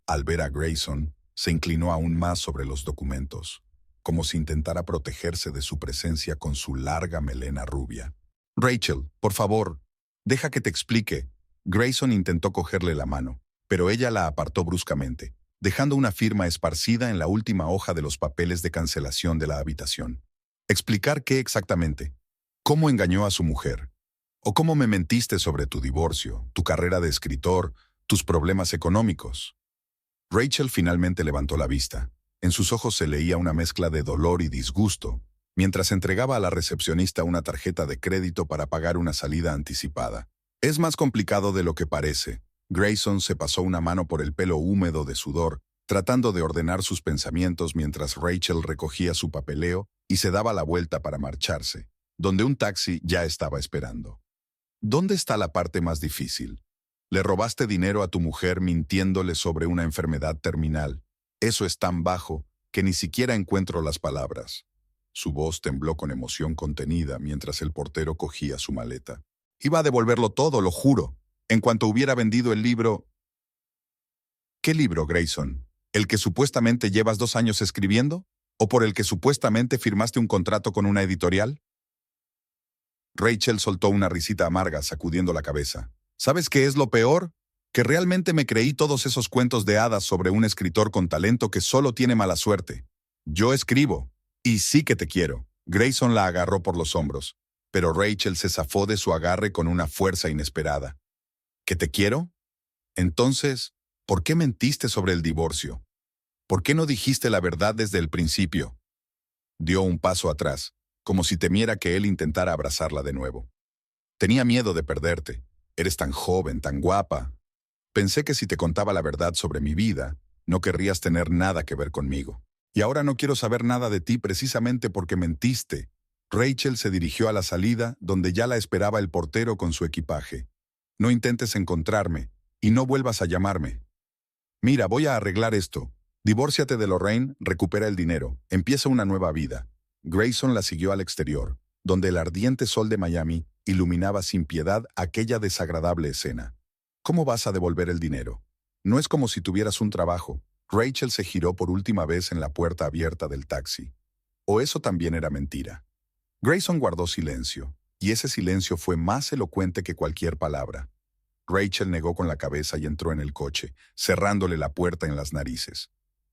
Al ver a Grayson, se inclinó aún más sobre los documentos, como si intentara protegerse de su presencia con su larga melena rubia. Rachel, por favor, deja que te explique. Grayson intentó cogerle la mano, pero ella la apartó bruscamente, dejando una firma esparcida en la última hoja de los papeles de cancelación de la habitación. ¿Explicar qué exactamente? ¿Cómo engañó a su mujer? ¿O cómo me mentiste sobre tu divorcio, tu carrera de escritor, tus problemas económicos? Rachel finalmente levantó la vista. En sus ojos se leía una mezcla de dolor y disgusto, mientras entregaba a la recepcionista una tarjeta de crédito para pagar una salida anticipada. Es más complicado de lo que parece. Grayson se pasó una mano por el pelo húmedo de sudor, tratando de ordenar sus pensamientos mientras Rachel recogía su papeleo y se daba la vuelta para marcharse, donde un taxi ya estaba esperando. ¿Dónde está la parte más difícil? Le robaste dinero a tu mujer mintiéndole sobre una enfermedad terminal. Eso es tan bajo que ni siquiera encuentro las palabras. Su voz tembló con emoción contenida mientras el portero cogía su maleta. Iba a devolverlo todo, lo juro, en cuanto hubiera vendido el libro. ¿Qué libro, Grayson? ¿El que supuestamente llevas 2 años escribiendo? ¿O por el que supuestamente firmaste un contrato con una editorial? Rachel soltó una risita amarga, sacudiendo la cabeza. ¿Sabes qué es lo peor? Que realmente me creí todos esos cuentos de hadas sobre un escritor con talento que solo tiene mala suerte. Yo escribo, y sí que te quiero. Grayson la agarró por los hombros, pero Rachel se zafó de su agarre con una fuerza inesperada. ¿Que te quiero? Entonces, ¿por qué mentiste sobre el divorcio? ¿Por qué no dijiste la verdad desde el principio? Dio un paso atrás, como si temiera que él intentara abrazarla de nuevo. Tenía miedo de perderte. Eres tan joven, tan guapa. Pensé que si te contaba la verdad sobre mi vida, no querrías tener nada que ver conmigo. Y ahora no quiero saber nada de ti precisamente porque mentiste. Rachel se dirigió a la salida, donde ya la esperaba el portero con su equipaje. No intentes encontrarme, y no vuelvas a llamarme. Mira, voy a arreglar esto. Divórciate de Lorraine, recupera el dinero, empieza una nueva vida. Grayson la siguió al exterior, donde el ardiente sol de Miami iluminaba sin piedad aquella desagradable escena. ¿Cómo vas a devolver el dinero? No es como si tuvieras un trabajo. Rachel se giró por última vez en la puerta abierta del taxi. ¿O eso también era mentira? Grayson guardó silencio, y ese silencio fue más elocuente que cualquier palabra. Rachel negó con la cabeza y entró en el coche, cerrándole la puerta en las narices.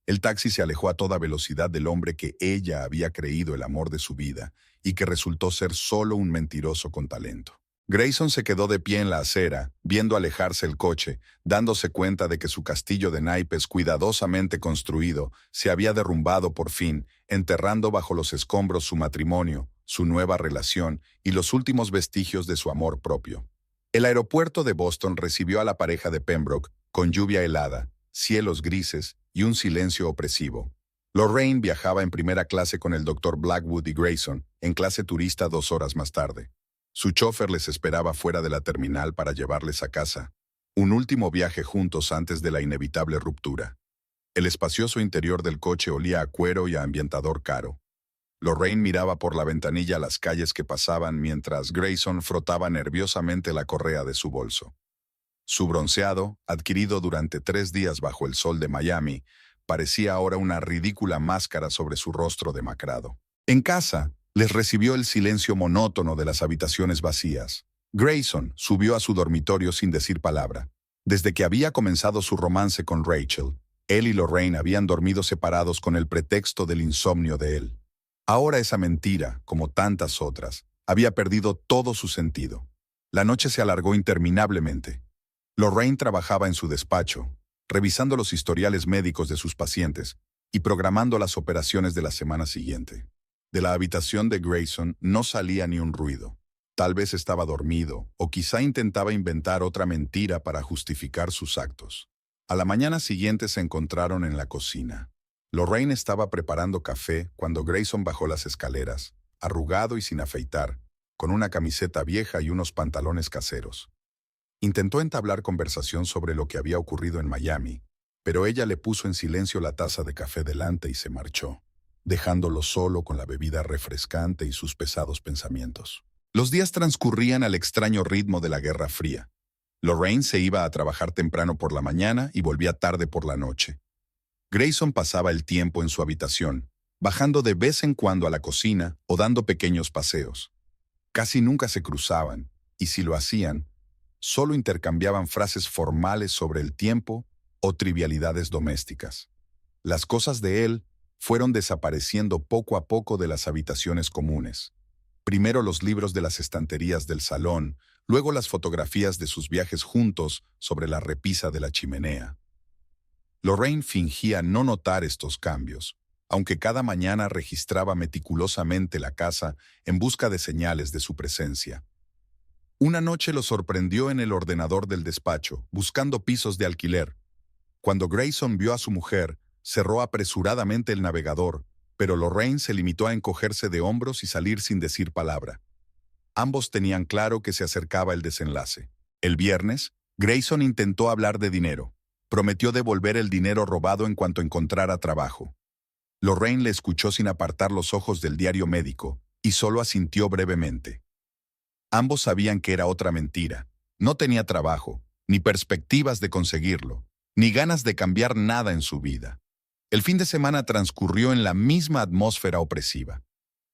El taxi se alejó a toda velocidad del hombre que ella había creído el amor de su vida y que resultó ser solo un mentiroso con talento. Grayson se quedó de pie en la acera, viendo alejarse el coche, dándose cuenta de que su castillo de naipes cuidadosamente construido se había derrumbado por fin, enterrando bajo los escombros su matrimonio, su nueva relación y los últimos vestigios de su amor propio. El aeropuerto de Boston recibió a la pareja de Pembroke con lluvia helada, cielos grises y un silencio opresivo. Lorraine viajaba en primera clase con el Dr. Blackwood y Grayson, en clase turista 2 horas más tarde. Su chofer les esperaba fuera de la terminal para llevarles a casa. Un último viaje juntos antes de la inevitable ruptura. El espacioso interior del coche olía a cuero y a ambientador caro. Lorraine miraba por la ventanilla las calles que pasaban mientras Grayson frotaba nerviosamente la correa de su bolso. Su bronceado, adquirido durante 3 días bajo el sol de Miami, parecía ahora una ridícula máscara sobre su rostro demacrado. En casa, les recibió el silencio monótono de las habitaciones vacías. Grayson subió a su dormitorio sin decir palabra. Desde que había comenzado su romance con Rachel, él y Lorraine habían dormido separados con el pretexto del insomnio de él. Ahora esa mentira, como tantas otras, había perdido todo su sentido. La noche se alargó interminablemente. Lorraine trabajaba en su despacho, revisando los historiales médicos de sus pacientes y programando las operaciones de la semana siguiente. De la habitación de Grayson no salía ni un ruido. Tal vez estaba dormido, o quizá intentaba inventar otra mentira para justificar sus actos. A la mañana siguiente se encontraron en la cocina. Lorraine estaba preparando café cuando Grayson bajó las escaleras, arrugado y sin afeitar, con una camiseta vieja y unos pantalones caseros. Intentó entablar conversación sobre lo que había ocurrido en Miami, pero ella le puso en silencio la taza de café delante y se marchó, dejándolo solo con la bebida refrescante y sus pesados pensamientos. Los días transcurrían al extraño ritmo de la Guerra Fría. Lorraine se iba a trabajar temprano por la mañana y volvía tarde por la noche. Grayson pasaba el tiempo en su habitación, bajando de vez en cuando a la cocina o dando pequeños paseos. Casi nunca se cruzaban, y si lo hacían, solo intercambiaban frases formales sobre el tiempo o trivialidades domésticas. Las cosas de él fueron desapareciendo poco a poco de las habitaciones comunes. Primero los libros de las estanterías del salón, luego las fotografías de sus viajes juntos sobre la repisa de la chimenea. Lorraine fingía no notar estos cambios, aunque cada mañana registraba meticulosamente la casa en busca de señales de su presencia. Una noche lo sorprendió en el ordenador del despacho, buscando pisos de alquiler. Cuando Grayson vio a su mujer, Cerró apresuradamente el navegador, pero Lorraine se limitó a encogerse de hombros y salir sin decir palabra. Ambos tenían claro que se acercaba el desenlace. El viernes, Grayson intentó hablar de dinero. Prometió devolver el dinero robado en cuanto encontrara trabajo. Lorraine le escuchó sin apartar los ojos del diario médico y solo asintió brevemente. Ambos sabían que era otra mentira. No tenía trabajo, ni perspectivas de conseguirlo, ni ganas de cambiar nada en su vida. El fin de semana transcurrió en la misma atmósfera opresiva.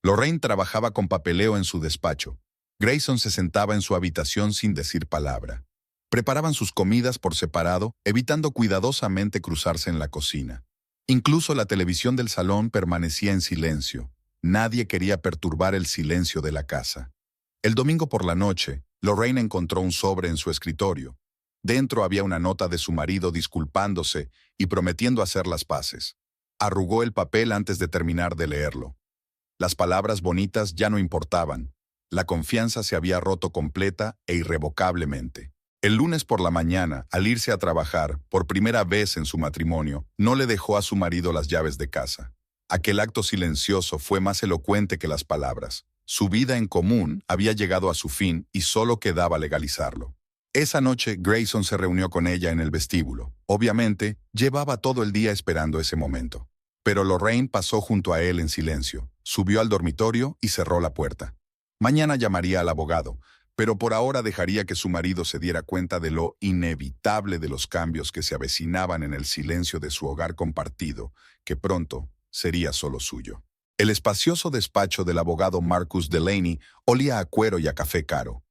Lorraine trabajaba con papeleo en su despacho. Grayson se sentaba en su habitación sin decir palabra. Preparaban sus comidas por separado, evitando cuidadosamente cruzarse en la cocina. Incluso la televisión del salón permanecía en silencio. Nadie quería perturbar el silencio de la casa. El domingo por la noche, Lorraine encontró un sobre en su escritorio. Dentro había una nota de su marido disculpándose y prometiendo hacer las paces. Arrugó el papel antes de terminar de leerlo. Las palabras bonitas ya no importaban. La confianza se había roto completa e irrevocablemente. El lunes por la mañana, al irse a trabajar, por primera vez en su matrimonio, no le dejó a su marido las llaves de casa. Aquel acto silencioso fue más elocuente que las palabras. Su vida en común había llegado a su fin y solo quedaba legalizarlo. Esa noche, Grayson se reunió con ella en el vestíbulo. Obviamente, llevaba todo el día esperando ese momento. Pero Lorraine pasó junto a él en silencio, subió al dormitorio y cerró la puerta. Mañana llamaría al abogado, pero por ahora dejaría que su marido se diera cuenta de lo inevitable de los cambios que se avecinaban en el silencio de su hogar compartido, que pronto sería solo suyo. El espacioso despacho del abogado Marcus Delaney olía a cuero y a café caro.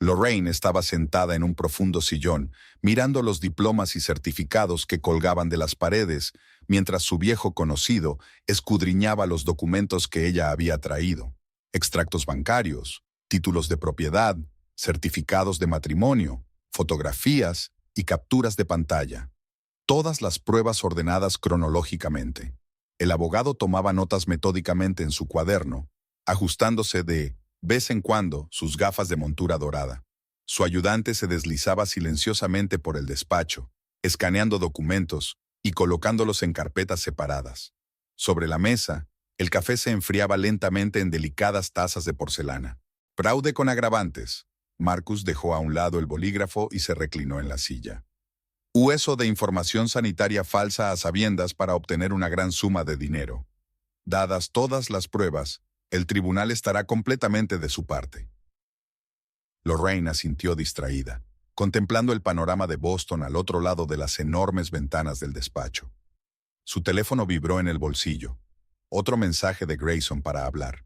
Lorraine estaba sentada en un profundo sillón, mirando los diplomas y certificados que colgaban de las paredes, mientras su viejo conocido escudriñaba los documentos que ella había traído. Extractos bancarios, títulos de propiedad, certificados de matrimonio, fotografías y capturas de pantalla. Todas las pruebas ordenadas cronológicamente. El abogado tomaba notas metódicamente en su cuaderno, ajustándose de vez en cuando sus gafas de montura dorada. Su ayudante se deslizaba silenciosamente por el despacho, escaneando documentos y colocándolos en carpetas separadas. Sobre la mesa, el café se enfriaba lentamente en delicadas tazas de porcelana. Fraude con agravantes. Marcus dejó a un lado el bolígrafo y se reclinó en la silla. Uso de información sanitaria falsa a sabiendas para obtener una gran suma de dinero. Dadas todas las pruebas, el tribunal estará completamente de su parte. Lorraine asintió distraída, contemplando el panorama de Boston al otro lado de las enormes ventanas del despacho. Su teléfono vibró en el bolsillo. Otro mensaje de Grayson para hablar.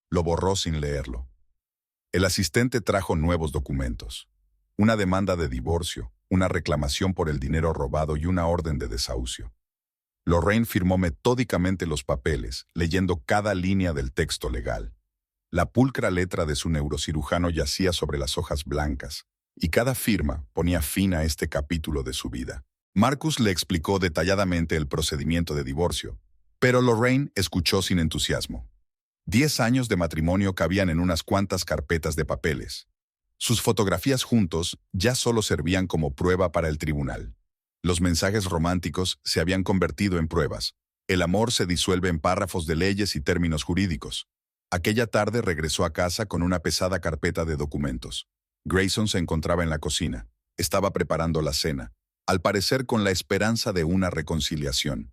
Lo borró sin leerlo. El asistente trajo nuevos documentos. Una demanda de divorcio, una reclamación por el dinero robado y una orden de desahucio. Lorraine firmó metódicamente los papeles, leyendo cada línea del texto legal. La pulcra letra de su neurocirujano yacía sobre las hojas blancas, y cada firma ponía fin a este capítulo de su vida. Marcus le explicó detalladamente el procedimiento de divorcio, pero Lorraine escuchó sin entusiasmo. 10 años de matrimonio cabían en unas cuantas carpetas de papeles. Sus fotografías juntos ya solo servían como prueba para el tribunal. Los mensajes románticos se habían convertido en pruebas. El amor se disuelve en párrafos de leyes y términos jurídicos. Aquella tarde regresó a casa con una pesada carpeta de documentos. Grayson se encontraba en la cocina. Estaba preparando la cena, al parecer con la esperanza de una reconciliación.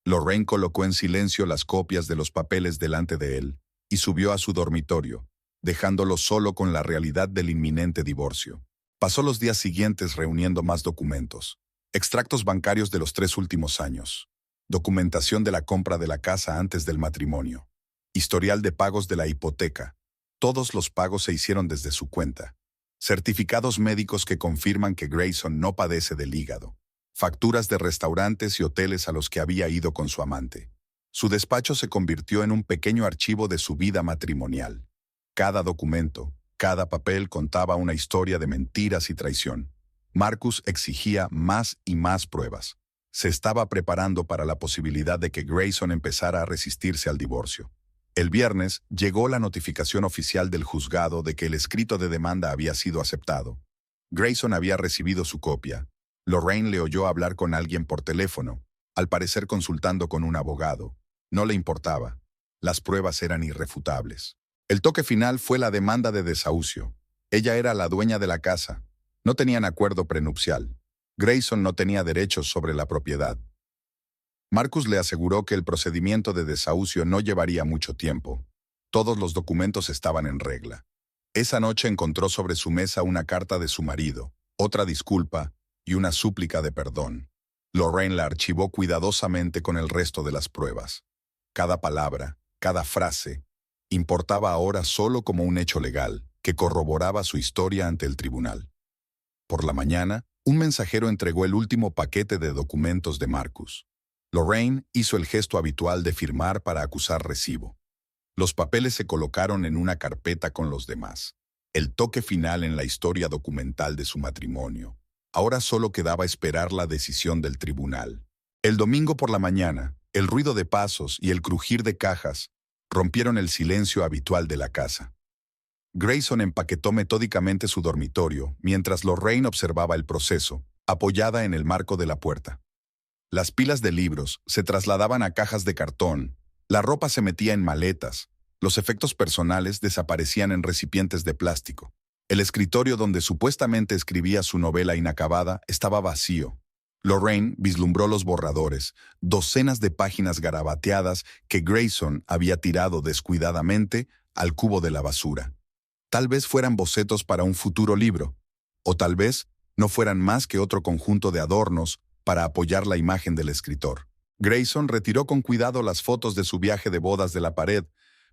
Lorraine colocó en silencio las copias de los papeles delante de él y subió a su dormitorio, dejándolo solo con la realidad del inminente divorcio. Pasó los días siguientes reuniendo más documentos. Extractos bancarios de los 3 últimos años. Documentación de la compra de la casa antes del matrimonio. Historial de pagos de la hipoteca. Todos los pagos se hicieron desde su cuenta. Certificados médicos que confirman que Grayson no padece del hígado. Facturas de restaurantes y hoteles a los que había ido con su amante. Su despacho se convirtió en un pequeño archivo de su vida matrimonial. Cada documento, cada papel contaba una historia de mentiras y traición. Marcus exigía más y más pruebas. Se estaba preparando para la posibilidad de que Grayson empezara a resistirse al divorcio. El viernes llegó la notificación oficial del juzgado de que el escrito de demanda había sido aceptado. Grayson había recibido su copia. Lorraine le oyó hablar con alguien por teléfono, al parecer consultando con un abogado. No le importaba. Las pruebas eran irrefutables. El toque final fue la demanda de desahucio. Ella era la dueña de la casa. No tenían acuerdo prenupcial. Grayson no tenía derechos sobre la propiedad. Marcus le aseguró que el procedimiento de desahucio no llevaría mucho tiempo. Todos los documentos estaban en regla. Esa noche encontró sobre su mesa una carta de su marido, otra disculpa y una súplica de perdón. Lorraine la archivó cuidadosamente con el resto de las pruebas. Cada palabra, cada frase, importaba ahora solo como un hecho legal que corroboraba su historia ante el tribunal. Por la mañana, un mensajero entregó el último paquete de documentos de Marcus. Lorraine hizo el gesto habitual de firmar para acusar recibo. Los papeles se colocaron en una carpeta con los demás. El toque final en la historia documental de su matrimonio. Ahora solo quedaba esperar la decisión del tribunal. El domingo por la mañana, el ruido de pasos y el crujir de cajas rompieron el silencio habitual de la casa. Grayson empaquetó metódicamente su dormitorio mientras Lorraine observaba el proceso, apoyada en el marco de la puerta. Las pilas de libros se trasladaban a cajas de cartón, la ropa se metía en maletas, los efectos personales desaparecían en recipientes de plástico. El escritorio donde supuestamente escribía su novela inacabada estaba vacío. Lorraine vislumbró los borradores, docenas de páginas garabateadas que Grayson había tirado descuidadamente al cubo de la basura. Tal vez fueran bocetos para un futuro libro, o tal vez no fueran más que otro conjunto de adornos para apoyar la imagen del escritor. Grayson retiró con cuidado las fotos de su viaje de bodas de la pared,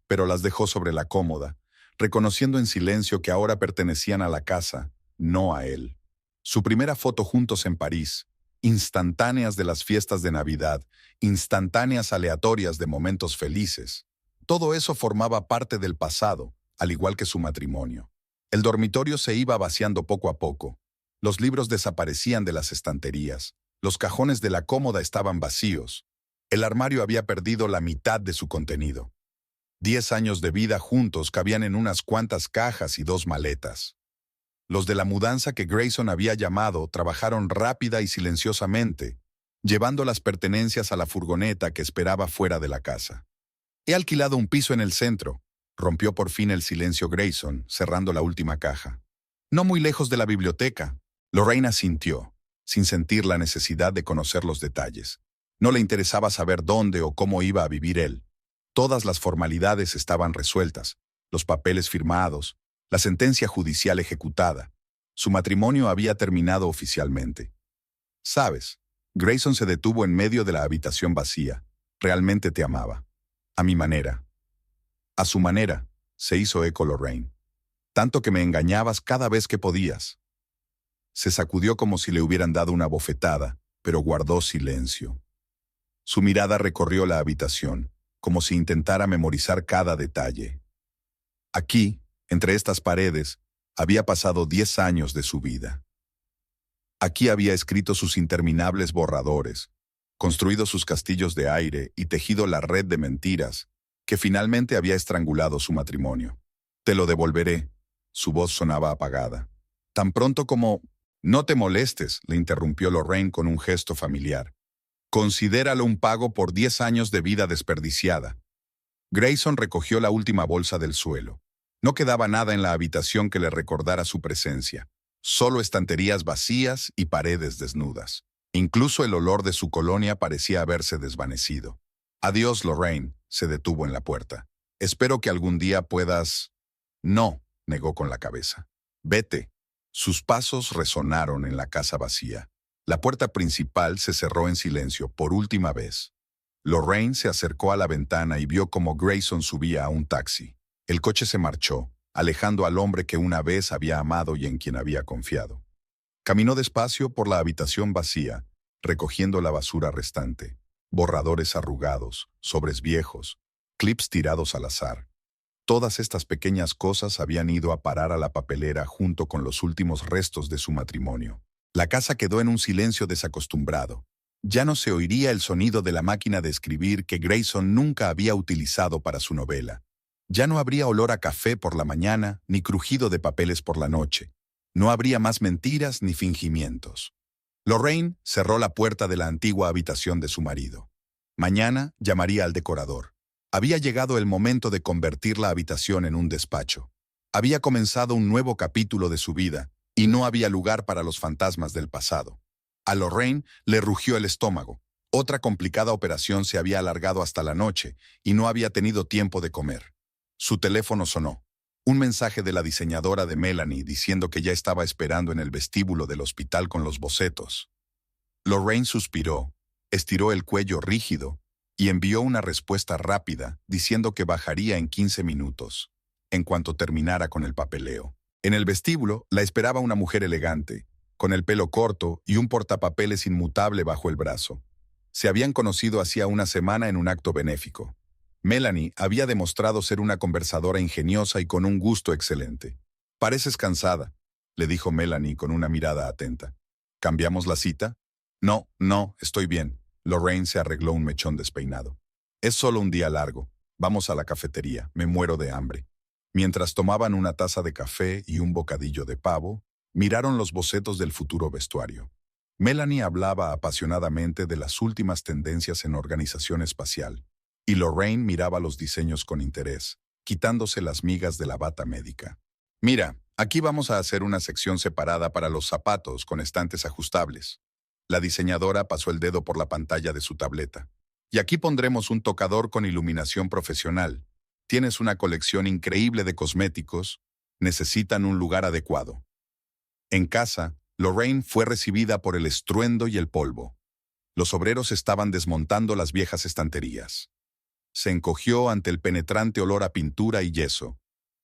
pero las dejó sobre la cómoda, reconociendo en silencio que ahora pertenecían a la casa, no a él. Su primera foto juntos en París, instantáneas de las fiestas de Navidad, instantáneas aleatorias de momentos felices. Todo eso formaba parte del pasado, al igual que su matrimonio. El dormitorio se iba vaciando poco a poco. Los libros desaparecían de las estanterías. Los cajones de la cómoda estaban vacíos. El armario había perdido la mitad de su contenido. 10 años de vida juntos cabían en unas cuantas cajas y 2 maletas. Los de la mudanza que Grayson había llamado trabajaron rápida y silenciosamente, llevando las pertenencias a la furgoneta que esperaba fuera de la casa. He alquilado un piso en el centro, rompió por fin el silencio Grayson, cerrando la última caja. No muy lejos de la biblioteca. Lorraine asintió, sin sentir la necesidad de conocer los detalles. No le interesaba saber dónde o cómo iba a vivir él. Todas las formalidades estaban resueltas, los papeles firmados, la sentencia judicial ejecutada. Su matrimonio había terminado oficialmente. ¿Sabes? Grayson se detuvo en medio de la habitación vacía. Realmente te amaba. A mi manera. A su manera, se hizo eco Lorraine. Tanto que me engañabas cada vez que podías. Se sacudió como si le hubieran dado una bofetada, pero guardó silencio. Su mirada recorrió la habitación, como si intentara memorizar cada detalle. Aquí, entre estas paredes, había pasado 10 años de su vida. Aquí había escrito sus interminables borradores, construido sus castillos de aire y tejido la red de mentiras que finalmente había estrangulado su matrimonio. Te lo devolveré. Su voz sonaba apagada. Tan pronto como... No te molestes, le interrumpió Lorraine con un gesto familiar. Considéralo un pago por 10 años de vida desperdiciada. Grayson recogió la última bolsa del suelo. No quedaba nada en la habitación que le recordara su presencia. Solo estanterías vacías y paredes desnudas. Incluso el olor de su colonia parecía haberse desvanecido. Adiós, Lorraine, se detuvo en la puerta. Espero que algún día puedas... No, negó con la cabeza. Vete. Sus pasos resonaron en la casa vacía. La puerta principal se cerró en silencio por última vez. Lorraine se acercó a la ventana y vio cómo Grayson subía a un taxi. El coche se marchó, alejando al hombre que una vez había amado y en quien había confiado. Caminó despacio por la habitación vacía, recogiendo la basura restante. Borradores arrugados, sobres viejos, clips tirados al azar. Todas estas pequeñas cosas habían ido a parar a la papelera junto con los últimos restos de su matrimonio. La casa quedó en un silencio desacostumbrado. Ya no se oiría el sonido de la máquina de escribir que Grayson nunca había utilizado para su novela. Ya no habría olor a café por la mañana, ni crujido de papeles por la noche. No habría más mentiras ni fingimientos. Lorraine cerró la puerta de la antigua habitación de su marido. Mañana llamaría al decorador. Había llegado el momento de convertir la habitación en un despacho. Había comenzado un nuevo capítulo de su vida, y no había lugar para los fantasmas del pasado. A Lorraine le rugió el estómago. Otra complicada operación se había alargado hasta la noche, y no había tenido tiempo de comer. Su teléfono sonó. Un mensaje de la diseñadora de Melanie diciendo que ya estaba esperando en el vestíbulo del hospital con los bocetos. Lorraine suspiró, estiró el cuello rígido y envió una respuesta rápida diciendo que bajaría en 15 minutos, en cuanto terminara con el papeleo. En el vestíbulo la esperaba una mujer elegante, con el pelo corto y un portapapeles inmutable bajo el brazo. Se habían conocido hacía una semana en un acto benéfico. Melanie había demostrado ser una conversadora ingeniosa y con un gusto excelente. «Pareces cansada», le dijo Melanie con una mirada atenta. «¿Cambiamos la cita?» No, estoy bien». Lorraine se arregló un mechón despeinado. «Es solo un día largo. Vamos a la cafetería. Me muero de hambre». Mientras tomaban una taza de café y un bocadillo de pavo, miraron los bocetos del futuro vestuario. Melanie hablaba apasionadamente de las últimas tendencias en organización espacial, y Lorraine miraba los diseños con interés, quitándose las migas de la bata médica. «Mira, aquí vamos a hacer una sección separada para los zapatos con estantes ajustables». La diseñadora pasó el dedo por la pantalla de su tableta. «Y aquí pondremos un tocador con iluminación profesional. Tienes una colección increíble de cosméticos. Necesitan un lugar adecuado». En casa, Lorraine fue recibida por el estruendo y el polvo. Los obreros estaban desmontando las viejas estanterías. Se encogió ante el penetrante olor a pintura y yeso,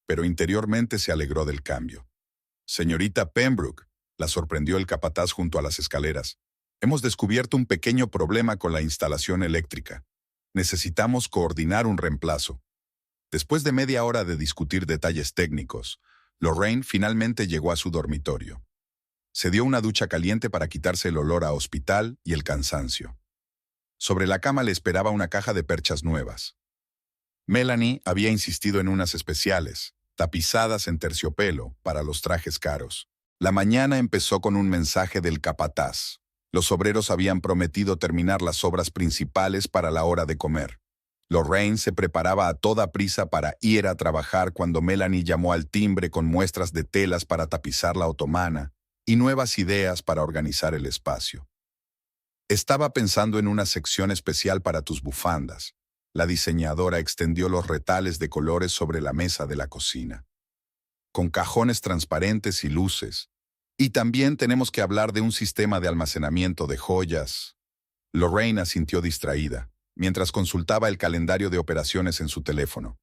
pero interiormente se alegró del cambio. «Señorita Pembroke», la sorprendió el capataz junto a las escaleras, «hemos descubierto un pequeño problema con la instalación eléctrica. Necesitamos coordinar un reemplazo». Después de media hora de discutir detalles técnicos, Lorraine finalmente llegó a su dormitorio. Se dio una ducha caliente para quitarse el olor a hospital y el cansancio. Sobre la cama le esperaba una caja de perchas nuevas. Melanie había insistido en unas especiales, tapizadas en terciopelo, para los trajes caros. La mañana empezó con un mensaje del capataz. Los obreros habían prometido terminar las obras principales para la hora de comer. Lorraine se preparaba a toda prisa para ir a trabajar cuando Melanie llamó al timbre con muestras de telas para tapizar la otomana y nuevas ideas para organizar el espacio. «Estaba pensando en una sección especial para tus bufandas». La diseñadora extendió los retales de colores sobre la mesa de la cocina, con cajones transparentes y luces. «Y también tenemos que hablar de un sistema de almacenamiento de joyas». Lorraine asintió distraída, mientras consultaba el calendario de operaciones en su teléfono.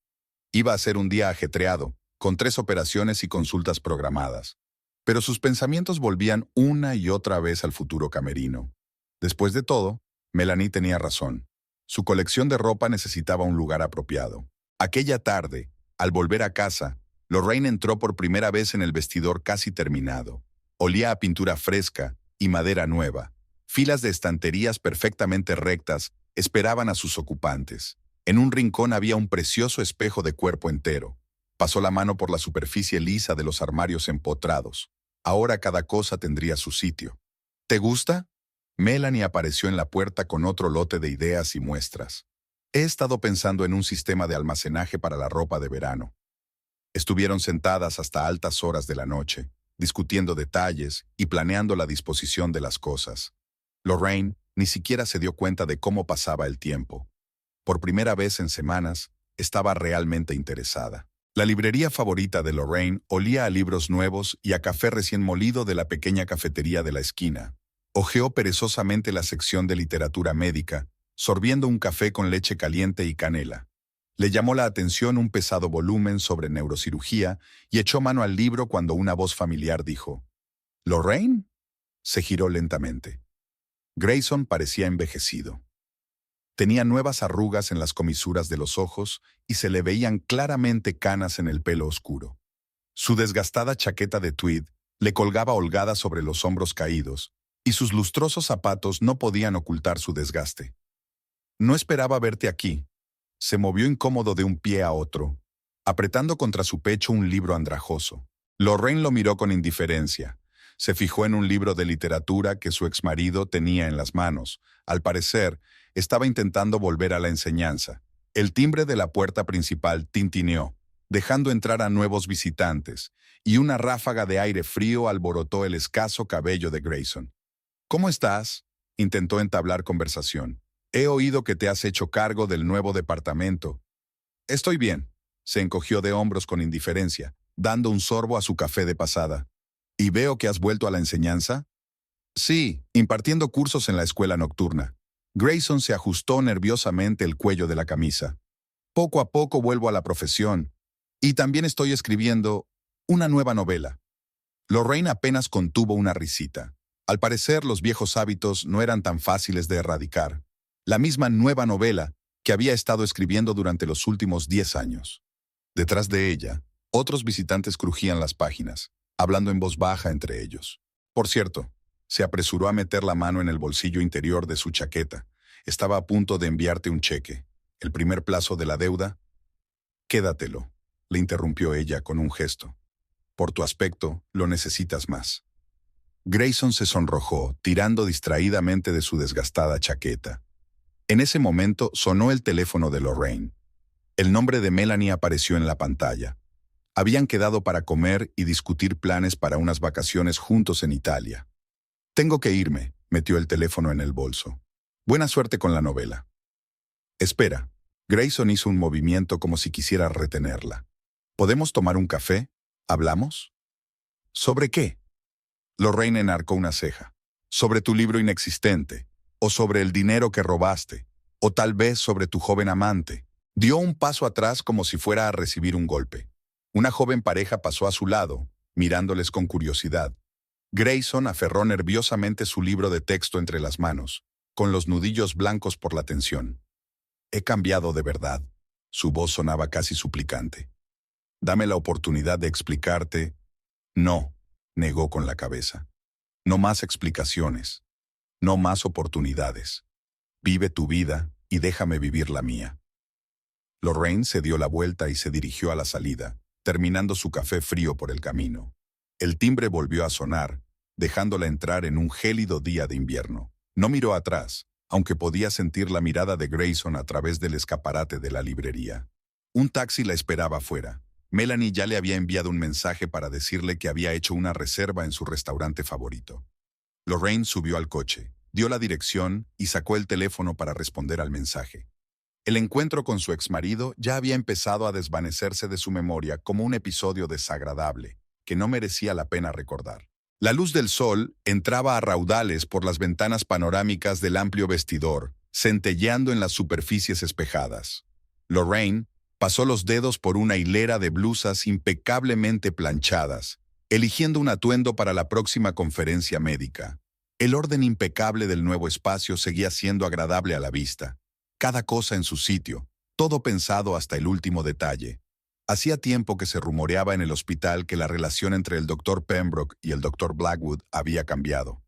Iba a ser un día ajetreado, con 3 operaciones y consultas programadas. Pero sus pensamientos volvían una y otra vez al futuro camerino. Después de todo, Melanie tenía razón. Su colección de ropa necesitaba un lugar apropiado. Aquella tarde, al volver a casa, Lorraine entró por primera vez en el vestidor casi terminado. Olía a pintura fresca y madera nueva. Filas de estanterías perfectamente rectas esperaban a sus ocupantes. En un rincón había un precioso espejo de cuerpo entero. Pasó la mano por la superficie lisa de los armarios empotrados. Ahora cada cosa tendría su sitio. «¿Te gusta?» Melanie apareció en la puerta con otro lote de ideas y muestras. «He estado pensando en un sistema de almacenaje para la ropa de verano». Estuvieron sentadas hasta altas horas de la noche, discutiendo detalles y planeando la disposición de las cosas. Lorraine ni siquiera se dio cuenta de cómo pasaba el tiempo. Por primera vez en semanas, estaba realmente interesada. La librería favorita de Lorraine olía a libros nuevos y a café recién molido de la pequeña cafetería de la esquina. Hojeó perezosamente la sección de literatura médica, sorbiendo un café con leche caliente y canela. Le llamó la atención un pesado volumen sobre neurocirugía y echó mano al libro cuando una voz familiar dijo: «¿Lorraine?». Se giró lentamente. Grayson parecía envejecido. Tenía nuevas arrugas en las comisuras de los ojos y se le veían claramente canas en el pelo oscuro. Su desgastada chaqueta de tweed le colgaba holgada sobre los hombros caídos, y sus lustrosos zapatos no podían ocultar su desgaste. «No esperaba verte aquí». Se movió incómodo de un pie a otro, apretando contra su pecho un libro andrajoso. Lorraine lo miró con indiferencia. Se fijó en un libro de literatura que su exmarido tenía en las manos. Al parecer, estaba intentando volver a la enseñanza. El timbre de la puerta principal tintineó, dejando entrar a nuevos visitantes, y una ráfaga de aire frío alborotó el escaso cabello de Grayson. «¿Cómo estás?», intentó entablar conversación. «He oído que te has hecho cargo del nuevo departamento». «Estoy bien», se encogió de hombros con indiferencia, dando un sorbo a su café de pasada. «¿Y veo que has vuelto a la enseñanza?» «Sí, impartiendo cursos en la escuela nocturna». Grayson se ajustó nerviosamente el cuello de la camisa. «Poco a poco vuelvo a la profesión. Y también estoy escribiendo una nueva novela». Lorraine apenas contuvo una risita. Al parecer, los viejos hábitos no eran tan fáciles de erradicar. La misma nueva novela que había estado escribiendo durante los últimos 10 años. Detrás de ella, otros visitantes crujían las páginas, hablando en voz baja entre ellos. Por cierto, se apresuró a meter la mano en el bolsillo interior de su chaqueta. Estaba a punto de enviarte un cheque. El primer plazo de la deuda. «Quédatelo», le interrumpió ella con un gesto. «Por tu aspecto, lo necesitas más». Grayson se sonrojó, tirando distraídamente de su desgastada chaqueta. En ese momento sonó el teléfono de Lorraine. El nombre de Melanie apareció en la pantalla. Habían quedado para comer y discutir planes para unas vacaciones juntos en Italia. «Tengo que irme», metió el teléfono en el bolso. «Buena suerte con la novela». «Espera». Grayson hizo un movimiento como si quisiera retenerla. «¿Podemos tomar un café? ¿Hablamos?» «¿Sobre qué?» Lorraine enarcó una ceja. «Sobre tu libro inexistente, o sobre el dinero que robaste, o tal vez sobre tu joven amante». Dio un paso atrás como si fuera a recibir un golpe. Una joven pareja pasó a su lado, mirándoles con curiosidad. Grayson aferró nerviosamente su libro de texto entre las manos, con los nudillos blancos por la tensión. «He cambiado de verdad». Su voz sonaba casi suplicante. «Dame la oportunidad de explicarte». «No», negó con la cabeza. «No más explicaciones. No más oportunidades. Vive tu vida y déjame vivir la mía». Lorraine se dio la vuelta y se dirigió a la salida, terminando su café frío por el camino. El timbre volvió a sonar, dejándola entrar en un gélido día de invierno. No miró atrás, aunque podía sentir la mirada de Grayson a través del escaparate de la librería. Un taxi la esperaba afuera. Melanie ya le había enviado un mensaje para decirle que había hecho una reserva en su restaurante favorito. Lorraine subió al coche, dio la dirección y sacó el teléfono para responder al mensaje. El encuentro con su exmarido ya había empezado a desvanecerse de su memoria como un episodio desagradable, que no merecía la pena recordar. La luz del sol entraba a raudales por las ventanas panorámicas del amplio vestidor, centelleando en las superficies espejadas. Lorraine pasó los dedos por una hilera de blusas impecablemente planchadas, eligiendo un atuendo para la próxima conferencia médica. El orden impecable del nuevo espacio seguía siendo agradable a la vista. Cada cosa en su sitio, todo pensado hasta el último detalle. Hacía tiempo que se rumoreaba en el hospital que la relación entre el Dr. Pembroke y el Dr. Blackwood había cambiado.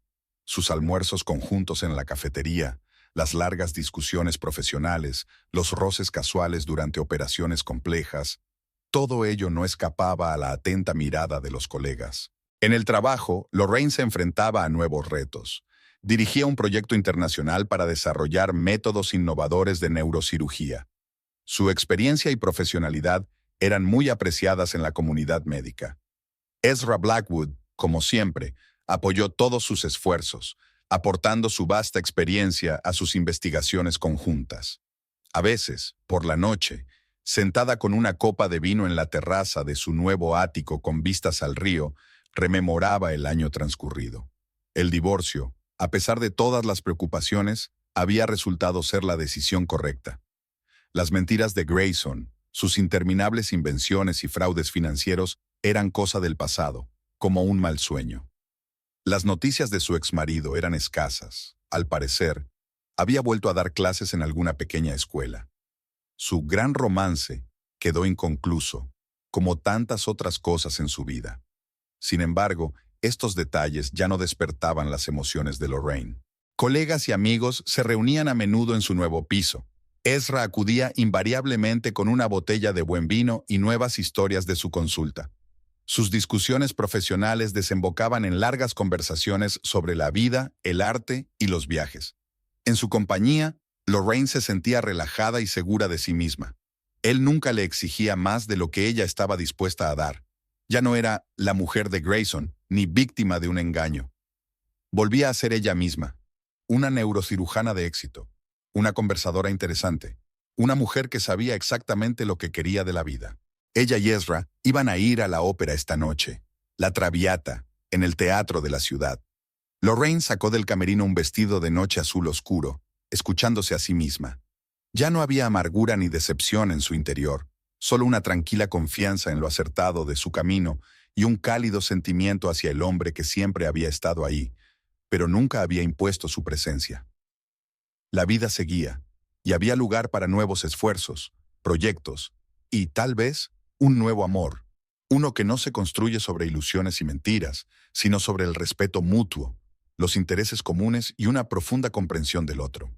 Sus almuerzos conjuntos en la cafetería, las largas discusiones profesionales, los roces casuales durante operaciones complejas, todo ello no escapaba a la atenta mirada de los colegas. En el trabajo, Lorraine se enfrentaba a nuevos retos. Dirigía un proyecto internacional para desarrollar métodos innovadores de neurocirugía. Su experiencia y profesionalidad eran muy apreciadas en la comunidad médica. Ezra Blackwood, como siempre, apoyó todos sus esfuerzos, aportando su vasta experiencia a sus investigaciones conjuntas. A veces, por la noche, sentada con una copa de vino en la terraza de su nuevo ático con vistas al río, rememoraba el año transcurrido. El divorcio, a pesar de todas las preocupaciones, había resultado ser la decisión correcta. Las mentiras de Grayson, sus interminables invenciones y fraudes financieros eran cosa del pasado, como un mal sueño. Las noticias de su exmarido eran escasas. Al parecer, había vuelto a dar clases en alguna pequeña escuela. Su gran romance quedó inconcluso, como tantas otras cosas en su vida. Sin embargo, estos detalles ya no despertaban las emociones de Lorraine. Colegas y amigos se reunían a menudo en su nuevo piso. Ezra acudía invariablemente con una botella de buen vino y nuevas historias de su consulta. Sus discusiones profesionales desembocaban en largas conversaciones sobre la vida, el arte y los viajes. En su compañía, Lorraine se sentía relajada y segura de sí misma. Él nunca le exigía más de lo que ella estaba dispuesta a dar. Ya no era la mujer de Grayson, ni víctima de un engaño. Volvía a ser ella misma, una neurocirujana de éxito, una conversadora interesante, una mujer que sabía exactamente lo que quería de la vida. Ella y Ezra iban a ir a la ópera esta noche, La Traviata, en el teatro de la ciudad. Lorraine sacó del camerino un vestido de noche azul oscuro, escuchándose a sí misma. Ya no había amargura ni decepción en su interior, solo una tranquila confianza en lo acertado de su camino y un cálido sentimiento hacia el hombre que siempre había estado ahí, pero nunca había impuesto su presencia. La vida seguía, y había lugar para nuevos esfuerzos, proyectos, y, tal vez, un nuevo amor, uno que no se construye sobre ilusiones y mentiras, sino sobre el respeto mutuo, los intereses comunes y una profunda comprensión del otro.